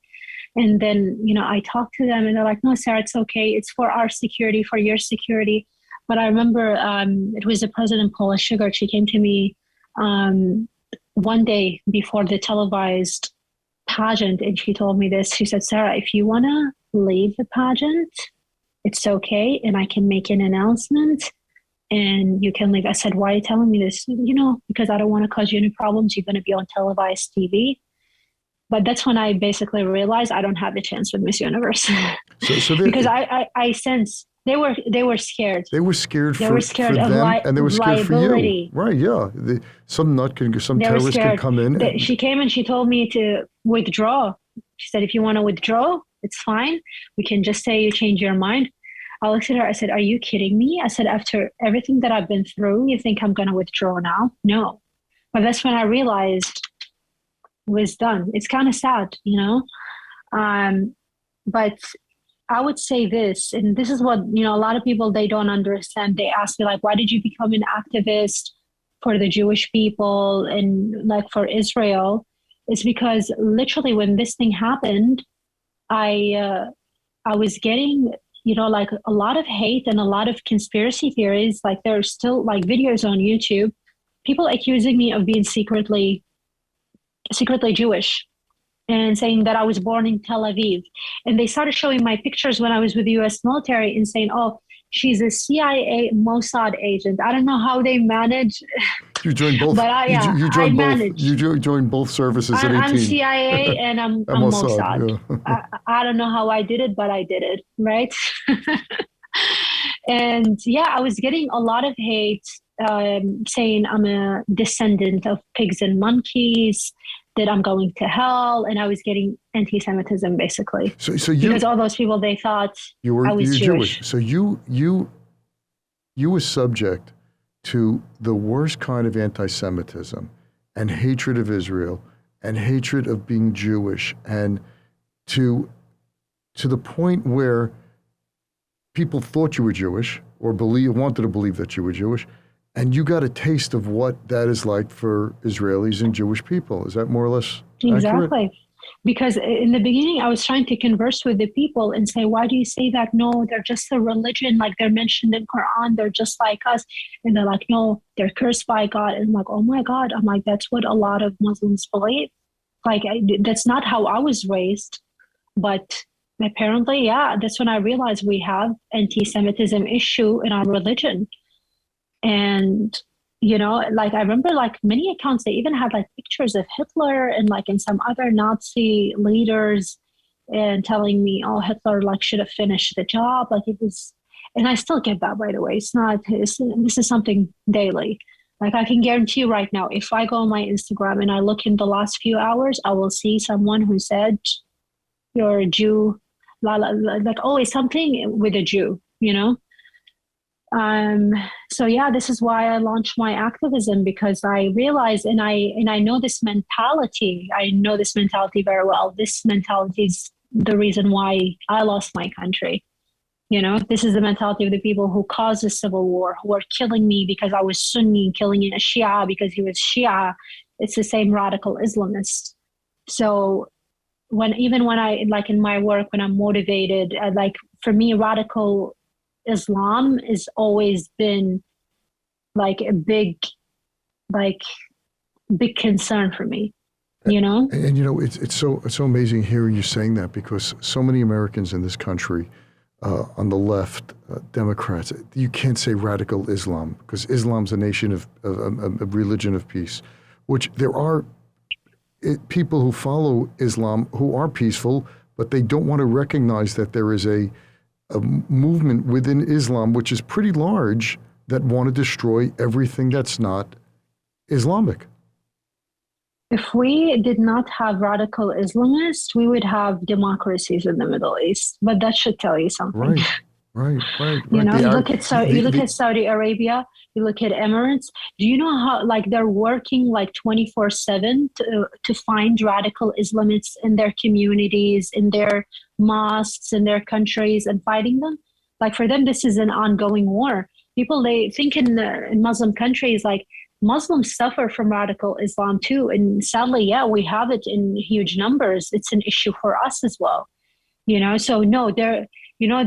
And then, I talked to them, and they're like, no, Sarah, it's okay. It's for our security, for your security. But I remember it was the President, Paula Sugar. She came to me one day before the televised pageant, and she told me this. She said, Sarah, if you want to leave the pageant, it's okay, and I can make an announcement, and you can leave. I said, why are you telling me this? Because I don't want to cause you any problems. You're going to be on televised TV. But that's when I basically realized I don't have a chance with Miss Universe. Because I sense they were scared. They were scared for them, and they were scared liability. For you. Right, yeah. Some terrorist could come in. She came and she told me to withdraw. She said, if you want to withdraw, it's fine. We can just say you change your mind. I looked at her. I said, are you kidding me? I said, after everything that I've been through, you think I'm going to withdraw now? No. But that's when I realized was done. It's kind of sad, but I would say this, and this is what, a lot of people, they don't understand. They ask me why did you become an activist for the Jewish people and for Israel? It's because literally when this thing happened, I was getting, a lot of hate and a lot of conspiracy theories. There's still videos on YouTube, people accusing me of being secretly Jewish and saying that I was born in Tel Aviv. And they started showing my pictures when I was with the US military and saying, oh, she's a CIA Mossad agent. I don't know how they manage. You joined both. But You I joined both. managed. You joined both services at 18. I'm CIA and I'm Mossad. Mossad. Yeah. I don't know how I did it, but I did it, right? And yeah, I was getting a lot of hate saying I'm a descendant of pigs and monkeys, that I'm going to hell, and I was getting anti-Semitism basically. So because all those people, they thought I was Jewish. So you were subject to the worst kind of anti-Semitism and hatred of Israel and hatred of being Jewish, and to the point where people thought you were Jewish or wanted to believe that you were Jewish, and you got a taste of what that is like for Israelis and Jewish people. Is that more or less Exactly. accurate? Because in the beginning, I was trying to converse with the people and say, why do you say that? No, they're just a religion. Like they're mentioned in Quran. They're just like us. And they're like, no, they're cursed by God. And I'm like, oh my God. I'm like, that's what a lot of Muslims believe. Like, that's not how I was raised. But apparently, yeah, that's when I realized we have anti-Semitism issue in our religion. And like I remember, like many accounts, they even had like pictures of Hitler and like in some other Nazi leaders, and telling me, oh, Hitler like should have finished the job. Like it was, and I still get that, by the way. This is something daily. Like I can guarantee you right now, if I go on my Instagram and I look in the last few hours, I will see someone who said, you're a Jew, like always something with a Jew, So yeah, this is why I launched my activism, because I realized, and I know this mentality. I know this mentality very well. This mentality is the reason why I lost my country. This is the mentality of the people who caused the civil war, who are killing me because I was Sunni, killing a Shia because he was Shia. It's the same radical Islamist. So even when I, like in my work, when I'm motivated, like for me, radical Islam has always been like a big concern for me, And it's so amazing hearing you saying that, because so many Americans in this country, on the left, Democrats, you can't say radical Islam, because Islam's a nation of a religion of peace, which there are people who follow Islam who are peaceful, but they don't want to recognize that there is a movement within Islam, which is pretty large, that want to destroy everything that's not Islamic. If we did not have radical Islamists, we would have democracies in the Middle East. But that should tell you something. Right. You look at Saudi Arabia, you look at Emirates. Do you know how like they're working like 24/7 to find radical Islamists in their communities, in their mosques, in their countries, and fighting them? Like for them, this is an ongoing war. People, they think in Muslim countries, like Muslims suffer from radical Islam too. And sadly, yeah, we have it in huge numbers. It's an issue for us as well. So no,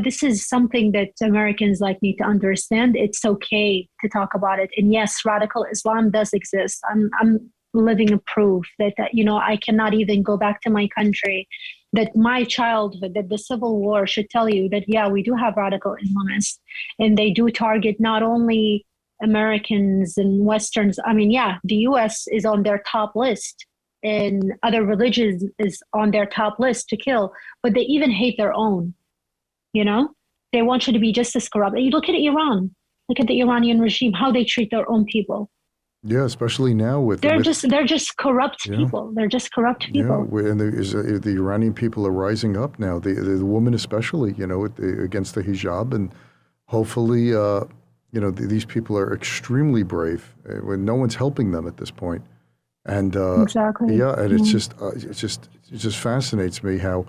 this is something that Americans like need to understand. It's okay to talk about it. And yes, radical Islam does exist. I'm living a proof that I cannot even go back to my country, that my childhood, that the Civil War should tell you that, yeah, we do have radical Islamists, and they do target not only Americans and Westerns. I mean, yeah, the US is on their top list, and other religions is on their top list to kill, but they even hate their own. They want you to be just as corrupt. You look at Iran, look at the Iranian regime, how they treat their own people. Yeah, especially now they're just corrupt people. They're just corrupt people. Yeah, and the Iranian people are rising up now. The women especially, against the hijab, and hopefully, these people are extremely brave when no one's helping them at this point. And exactly. Yeah, and it just fascinates me how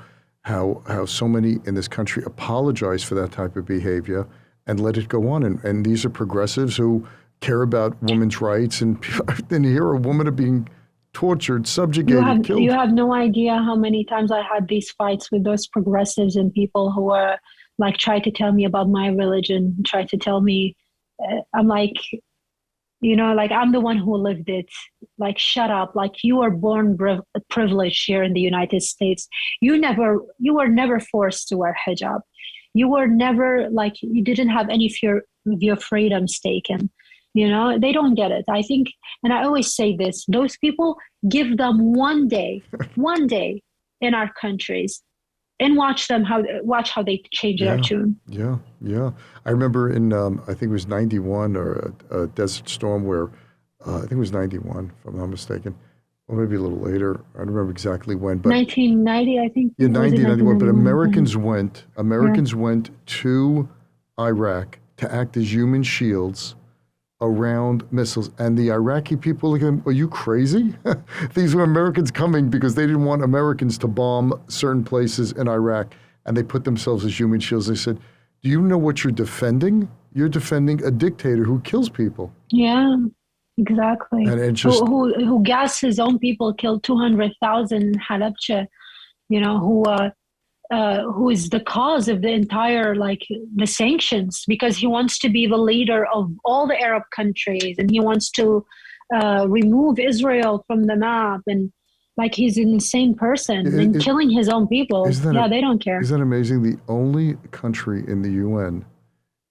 so many in this country apologize for that type of behavior and let it go on. And these are progressives who care about women's rights, and then here a woman are being tortured, subjugated, killed. You have no idea how many times I had these fights with those progressives and people who are like, try to tell me about my religion, try to tell me, I'm like, like I'm the one who lived it. Like, shut up. Like, you were born privileged here in the United States. You were never forced to wear hijab. You were never you didn't have any of your freedoms taken. They don't get it. I think, and I always say this, those people, give them one day in our countries and watch how they change their Yeah, tune. yeah. I remember in I think it was '91 or a Desert Storm where I think it was '91 if I'm not mistaken, or maybe a little later. I don't remember exactly when, but 1990, I think. yeah, Was it 1991. But 1991? Americans went to Iraq to act as human shields around missiles, and the Iraqi people look at them, are you crazy? These were Americans coming because they didn't want Americans to bomb certain places in Iraq, and they put themselves as human shields. They said, do you know what you're defending? You're defending a dictator who kills people. Yeah, exactly. And it just, Who gassed his own people, killed 200,000 Halabja, who is the cause of the entire, the sanctions, because he wants to be the leader of all the Arab countries, and he wants to remove Israel from the map, and he's an insane person and killing his own people. They don't care. Isn't that amazing? The only country in the UN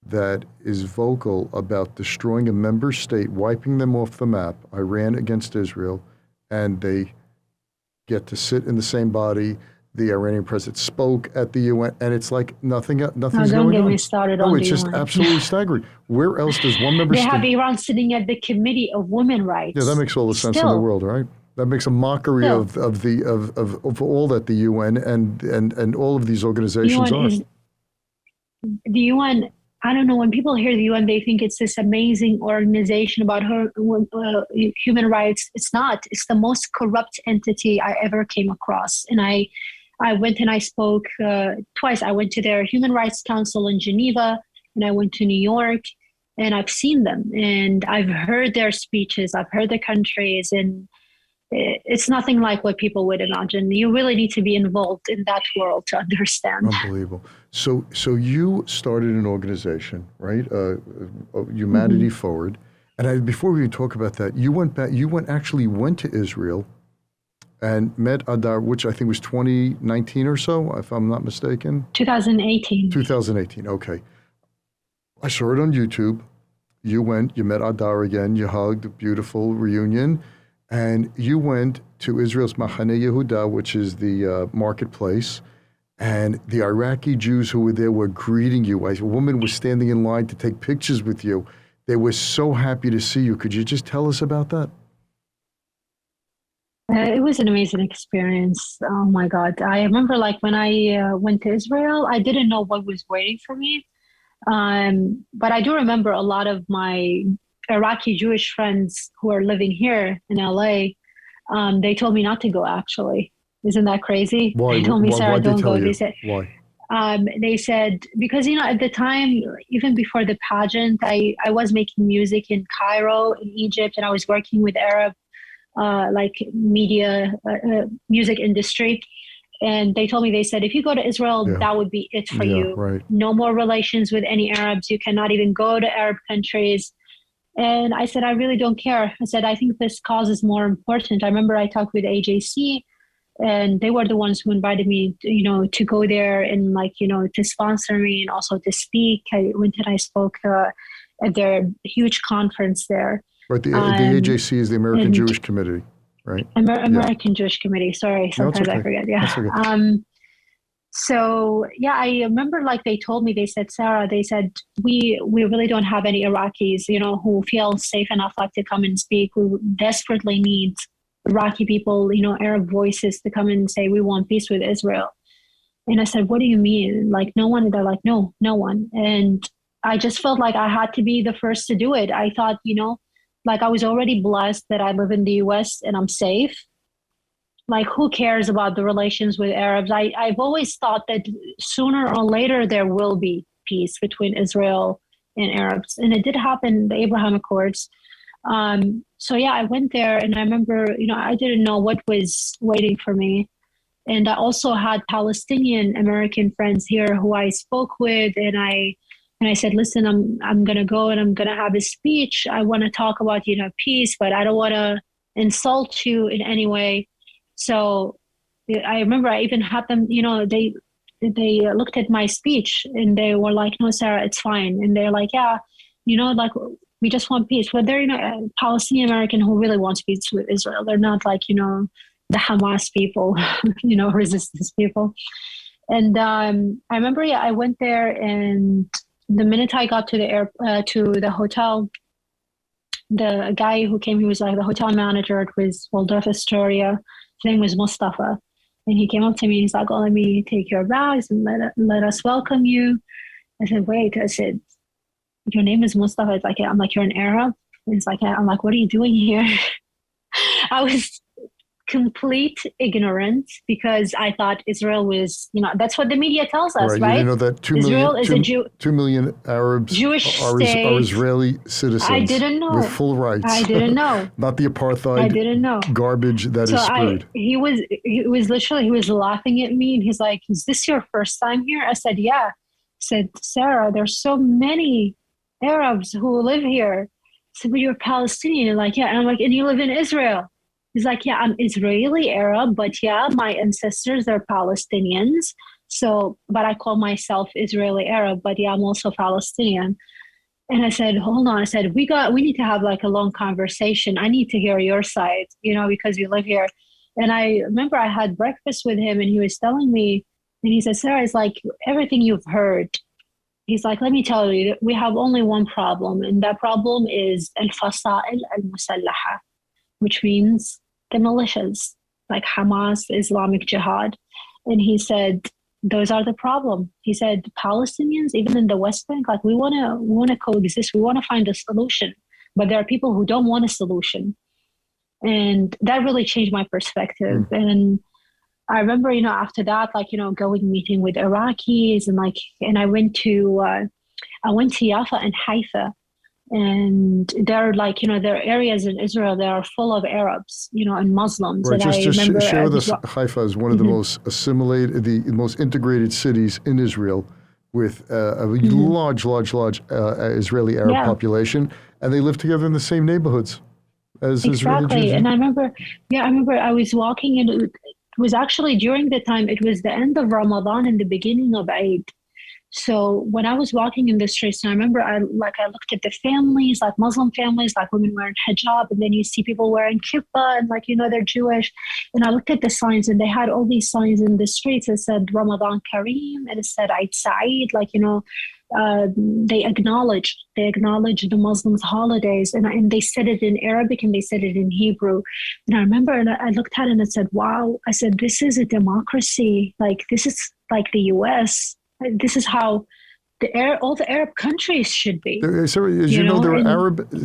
that is vocal about destroying a member state, wiping them off the map, Iran against Israel, and they get to sit in the same body. The Iranian president spoke at the UN, and it's like nothing's going on. Don't get me started on the UN. It's just absolutely staggering. Where else does one member state... They have Iran sitting at the Committee of Women Rights. Yeah, that makes all the sense in the world, right? That makes a mockery of all that the UN and all of these organizations are. The UN, I don't know, when people hear the UN, they think it's this amazing organization about human rights. It's not. It's the most corrupt entity I ever came across. And I went and I spoke twice. I went to their Human Rights Council in Geneva, and I went to New York, and I've seen them, and I've heard their speeches. I've heard the countries, and it's nothing like what people would imagine. You really need to be involved in that world to understand. Unbelievable. So you started an organization, right? Humanity Forward. And before we even talk about that, you actually went to Israel and met Adar, which I think was 2019 or so, if I'm not mistaken. 2018. 2018, okay. I saw it on YouTube. You went, you met Adar again, you hugged, a beautiful reunion, and you went to Israel's Machane Yehuda, which is the marketplace, and the Iraqi Jews who were there were greeting you. A woman was standing in line to take pictures with you. They were so happy to see you. Could you just tell us about that? It was an amazing experience. Oh my God. I remember when I went to Israel, I didn't know what was waiting for me. But I do remember a lot of my Iraqi Jewish friends who are living here in LA. They told me not to go, actually. Isn't that crazy? Why? They told me, Sarah, don't go. They said, why? They said, because, at the time, even before the pageant, I was making music in Cairo, in Egypt, and I was working with Arab media, music industry. And they told me, they said, if you go to Israel, that would be it for you. Right. No more relations with any Arabs. You cannot even go to Arab countries. And I said, I really don't care. I said, I think this cause is more important. I remember I talked with AJC, and they were the ones who invited me, to go there and to sponsor me and also to speak. I went and I spoke at their huge conference there. Right. The AJC is the American Jewish Committee, right? American Jewish Committee. Sorry, sometimes I forget. Yeah. That's okay. So I remember they told me, they said, Sarah, they said, we really don't have any Iraqis, who feel safe enough to come and speak. We desperately need Iraqi people, Arab voices to come and say, we want peace with Israel. And I said, what do you mean? No one? They're like, no one. And I just felt like I had to be the first to do it. I thought, I was already blessed that I live in the US and I'm safe. Who cares about the relations with Arabs? I've always thought that sooner or later there will be peace between Israel and Arabs. And it did happen, the Abraham Accords. I went there, and I remember, I didn't know what was waiting for me. And I also had Palestinian American friends here who I spoke with, and I said, listen, I'm going to go and I'm going to have a speech. I want to talk about, peace, but I don't want to insult you in any way. So I remember I even had them, they looked at my speech and they were like, no, Sarah, it's fine. And they're like, yeah, We just want peace. But they're, Palestinian-American who really wants peace with Israel. They're not like, the Hamas people, resistance people. And I remember, I went there, and the minute I got to the hotel, the guy who came, he was like the hotel manager. It was Waldorf Astoria. His name was Mustafa. And he came up to me. He's like, "Oh, let me take your bags and let us welcome you." I said, "Wait." I said, "Your name is Mustafa?" It's like, I'm like, "You're an Arab?" He's like, I'm like, "What are you doing here?" I was complete ignorance because I thought Israel was, that's what the media tells us, right? You didn't know that 2 million Arabs Jewish are Israeli citizens. I didn't know. With full rights. I didn't know. Not the apartheid I didn't know. garbage that is spewed. He was laughing at me, and he's like, "Is this your first time here?" I said, "Yeah." He said, "Sarah, there's so many Arabs who live here." I said, "But you're Palestinian." Like, "Yeah." And I'm like, "And you live in Israel?" He's like, "Yeah, I'm Israeli Arab, but yeah, my ancestors are Palestinians. So, but I call myself Israeli Arab, but yeah, I'm also Palestinian." And I said, "Hold on." I said, we need to have like a long conversation. I need to hear your side, because you live here. And I remember I had breakfast with him, and he was telling me, and he said, "Sarah, it's like everything you've heard." He's like, "Let me tell you, we have only one problem, and that problem is al-fasa'il al-musallaha, which means the militias, like Hamas, Islamic Jihad." And he said, "Those are the problem." He said, "Palestinians, even in the West Bank, like we want to coexist. We want to find a solution, but there are people who don't want a solution." And that really changed my perspective. And I remember, after that, like, going meeting with Iraqis, and I went to Yafa and Haifa. And they're like, there are areas in Israel that are full of Arabs, and Muslims. Right, and just share with us, Haifa is one of the most assimilated, the most integrated cities in Israel, with a large Israeli Arab population, and they live together in the same neighborhoods as Israeli Jews. And I remember I was walking, and it was actually during the time, it was the end of Ramadan and the beginning of Eid. So when I was walking in the streets, and I remember I looked at the families, like Muslim families, like women wearing hijab, and then you see people wearing kippah, and like, they're Jewish. And I looked at the signs, and they had all these signs in the streets that said Ramadan Kareem, and it said Eid Saeed, like, they acknowledge the Muslims' holidays, and they said it in Arabic and they said it in Hebrew. And I remember, and I looked at it and I said, "Wow," I said, "This is a democracy. Like, this is like the US. This is how all the Arab countries should be." Sorry, as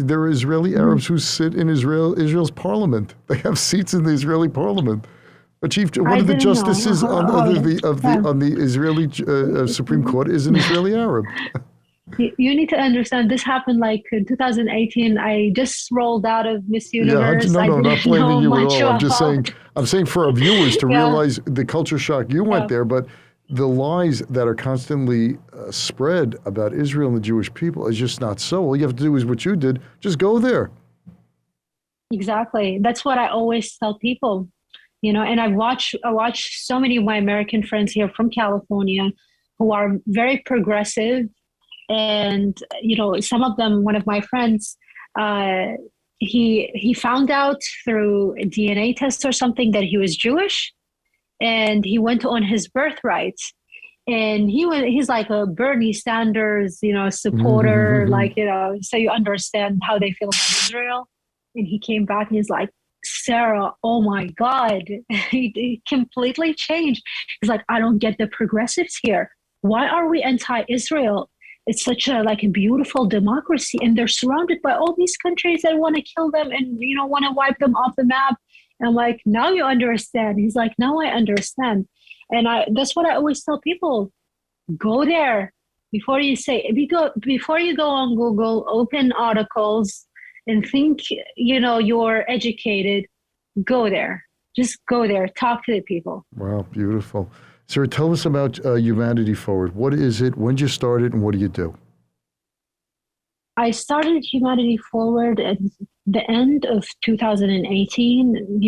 there are Israeli Arabs who sit in Israel's parliament. They have seats in the Israeli parliament. One of the justices on the Israeli Supreme Court is an Israeli Arab. You need to understand, this happened like in 2018. I just rolled out of Miss Universe. Yeah, I'm not blaming you at all. I'm saying for our viewers to realize the culture shock. You went there, but the lies that are constantly spread about Israel and the Jewish people is just not so. All you have to do is what you did. Just go there. Exactly. That's what I always tell people. And I watch so many of my American friends here from California who are very progressive. And, some of them, one of my friends, he found out through a DNA test or something that he was Jewish, and he went on his birthright. And he's like a Bernie Sanders, supporter, so you understand how they feel about Israel. And he came back and he's like, "Sarah, oh my God," he completely changed. He's like, "I don't get the progressives here. Why are we anti-Israel? It's such a beautiful democracy, and they're surrounded by all these countries that want to kill them and want to wipe them off the map." And I'm like, "Now you understand." He's like, "Now I understand." And that's what I always tell people: go there before you go on Google, open articles, and think you're educated. Go there. Just go there. Talk to the people. Wow, beautiful. Sarah, tell us about Humanity Forward. What is it? When did you start it, and what do you do? I started Humanity Forward at the end of 2018.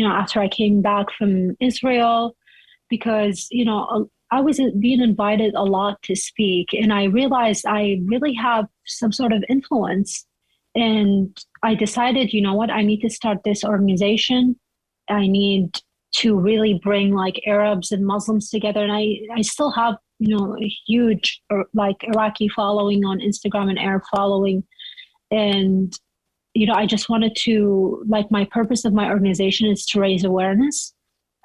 After I came back from Israel, because I was being invited a lot to speak, and I realized I really have some sort of influence. And I decided, you know what, I need to start this organization. I need to really bring like Arabs and Muslims together. And I still have, a huge like Iraqi following on Instagram and Arab following. And, I just wanted to, like, my purpose of my organization is to raise awareness.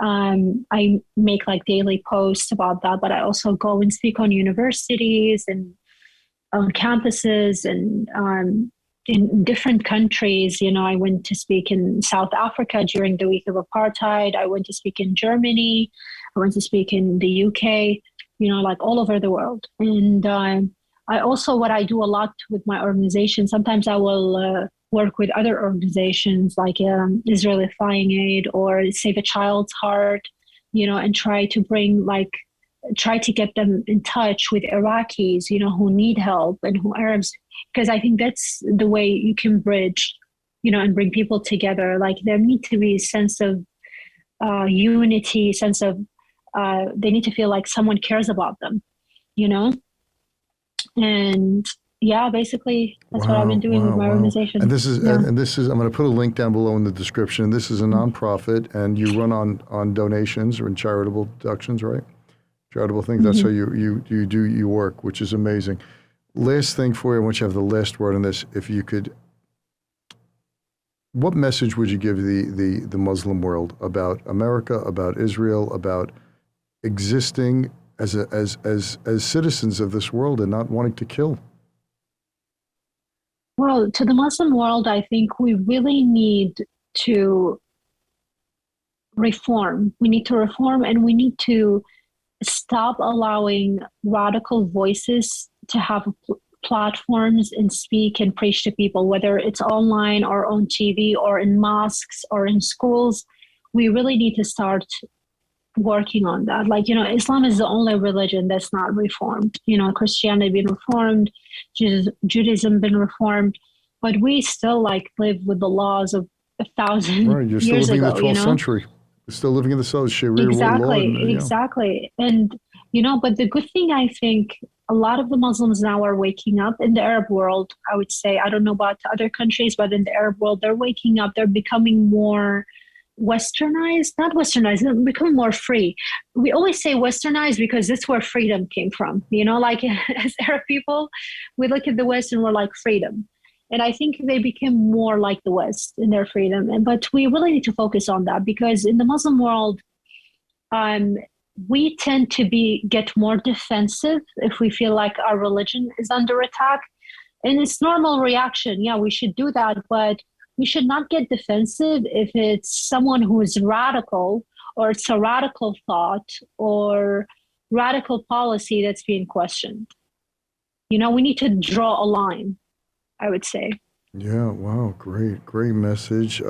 I make like daily posts about that, but I also go and speak on universities and on campuses and in different countries. I went to speak in South Africa during the week of apartheid. I went to speak in Germany. I went to speak in the UK, like all over the world. And I also, what I do a lot with my organization, sometimes I will work with other organizations like Israeli Flying Aid or Save a Child's Heart, and try to get them in touch with Iraqis, who need help and who Arabs, because I think that's the way you can bridge, and bring people together. Like there need to be a sense of unity, sense of they need to feel like someone cares about them, and yeah, basically that's what I've been doing with my organization. And this is, I'm going to put a link down below in the description. This is a nonprofit, and you run on donations or in charitable deductions, right? Charitable things. That's how you do your work, which is amazing. Last thing for you, I want you to have the last word on this. If you could, what message would you give the Muslim world about America, about Israel, about existing as citizens of this world and not wanting to kill? Well, to the Muslim world, I think we really need to reform. We need to reform, and we need to stop allowing radical voices to have platforms and speak and preach to people, whether it's online or on TV or in mosques or in schools. We really need to start working on that. Like, Islam is the only religion that's not reformed. Christianity been reformed, Judaism been reformed, but we still live with the laws of 1,000 right, you're still years living ago. In the 12th century. You're still living in the South Sharia law. Exactly. And, but the good thing, I think a lot of the Muslims now are waking up in the Arab world. I would say, I don't know about other countries, but in the Arab world, they're waking up. They're becoming more not westernized, they're becoming more free. We always say westernized because that's where freedom came from. As Arab people, we look at the West and we're like freedom. And I think they became more like the West in their freedom. But we really need to focus on that, because in the Muslim world, we tend to get more defensive if we feel like our religion is under attack. And it's normal reaction. Yeah, we should do that. But we should not get defensive if it's someone who is radical, or it's a radical thought or radical policy that's being questioned. We need to draw a line, I would say. Yeah, wow, great message.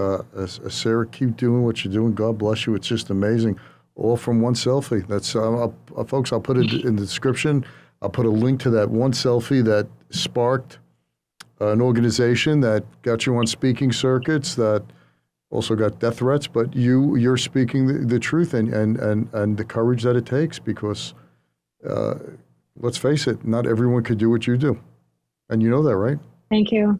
Sarah, keep doing what you're doing. God bless you. It's just amazing. All from one selfie. That's folks, I'll put it in the description. I'll put a link to that one selfie that sparked an organization that got you on speaking circuits, that also got death threats, but you're speaking the truth and the courage that it takes, because let's face it, not everyone could do what you do. And you know that, right? Thank you.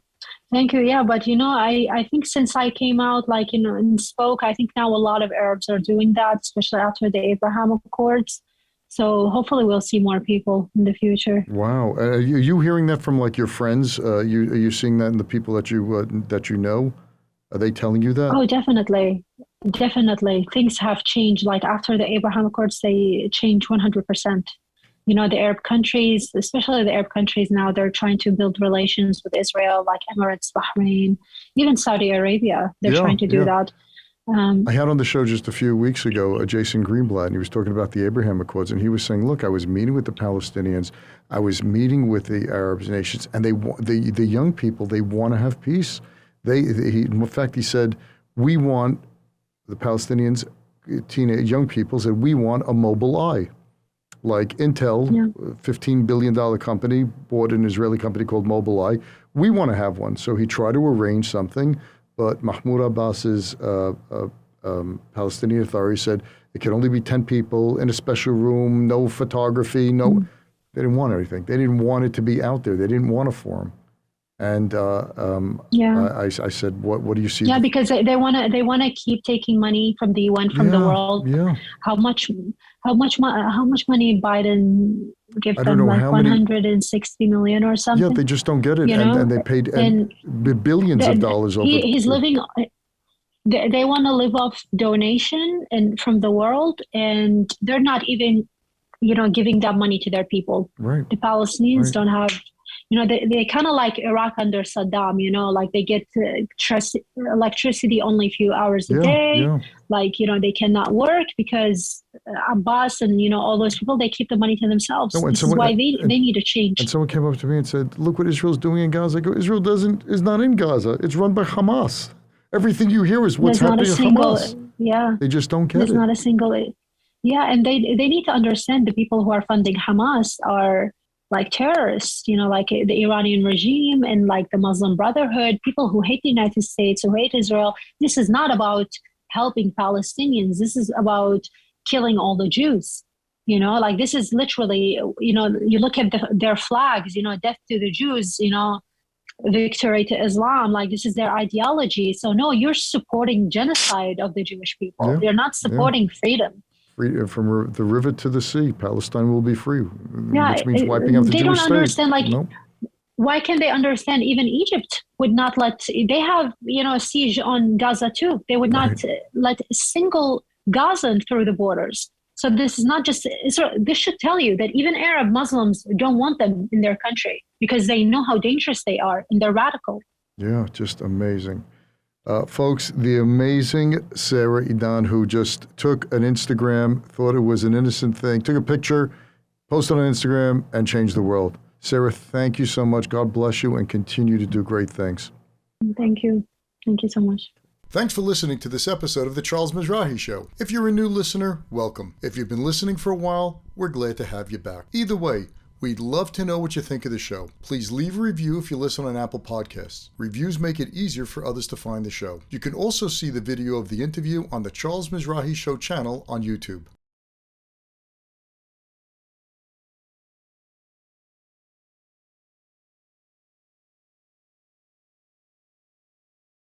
Yeah, but I think since I came out, and spoke, I think now a lot of Arabs are doing that, especially after the Abraham Accords. So hopefully we'll see more people in the future. Wow. Are you hearing that from your friends? Are you seeing that in the people that you know? Are they telling you that? Oh, definitely. Things have changed. Like after the Abraham Accords, they changed 100%. The Arab countries, especially the Arab countries now, they're trying to build relations with Israel, like Emirates, Bahrain, even Saudi Arabia. They're trying to do that. I had on the show just a few weeks ago Jason Greenblatt, and he was talking about the Abraham Accords, and he was saying, look, I was meeting with the Palestinians, I was meeting with the Arab nations, and the young people, they want to have peace. In fact, he said, we want, the Palestinians, young people said, we want a mobile eye. Like Intel, $15 billion company, bought an Israeli company called Mobileye. We want to have one. So he tried to arrange something, but Mahmoud Abbas's Palestinian Authority said, It could only be 10 people in a special room, no photography, no. They didn't want anything. They didn't want it to be out there. They didn't want a forum. And I said, what do you see? Yeah, because they want to keep taking money from the UN, from the world. Yeah. How much money Biden give them? Know, like 160 million or something. Yeah, they just don't get it, and they paid billions of dollars over. He's living. They want to live off donation and from the world, and they're not even, giving that money to their people. Right. The Palestinians don't have. They kind of like Iraq under Saddam, like they get electricity only a few hours a day. Yeah. Like, they cannot work because Abbas and, all those people, they keep the money to themselves. This is why they need a change. And someone came up to me and said, look what Israel's doing in Gaza. I go, Israel is not in Gaza. It's run by Hamas. Everything you hear is what's happening to Hamas. Yeah. They just don't get it. There's not a single. Yeah. And they need to understand the people who are funding Hamas are like terrorists, like the Iranian regime and like the Muslim Brotherhood, people who hate the United States, who hate Israel. This is not about helping Palestinians. This is about killing all the Jews. Like this is literally, you look at their flags, death to the Jews, victory to Islam. Like this is their ideology. So no, you're supporting genocide of the Jewish people. You're not supporting freedom. Free, from the river to the sea, Palestine will be free, which means wiping out the Jewish state. They don't understand, why can't they understand even Egypt would not let, they have, a siege on Gaza too. They would not let a single Gazan through the borders. So this is not just Israel. This should tell you that even Arab Muslims don't want them in their country because they know how dangerous they are and they're radical. Yeah, just amazing. Folks, the amazing Sarah Idan, who just took an Instagram, thought it was an innocent thing, took a picture, posted on Instagram, and changed the world. Sarah, thank you so much. God bless you and continue to do great things. Thank you. Thank you so much. Thanks for listening to this episode of The Charles Mizrahi Show. If you're a new listener, welcome. If you've been listening for a while, we're glad to have you back. Either way, we'd love to know what you think of the show. Please leave a review if you listen on Apple Podcasts. Reviews make it easier for others to find the show. You can also see the video of the interview on the Charles Mizrahi Show channel on YouTube.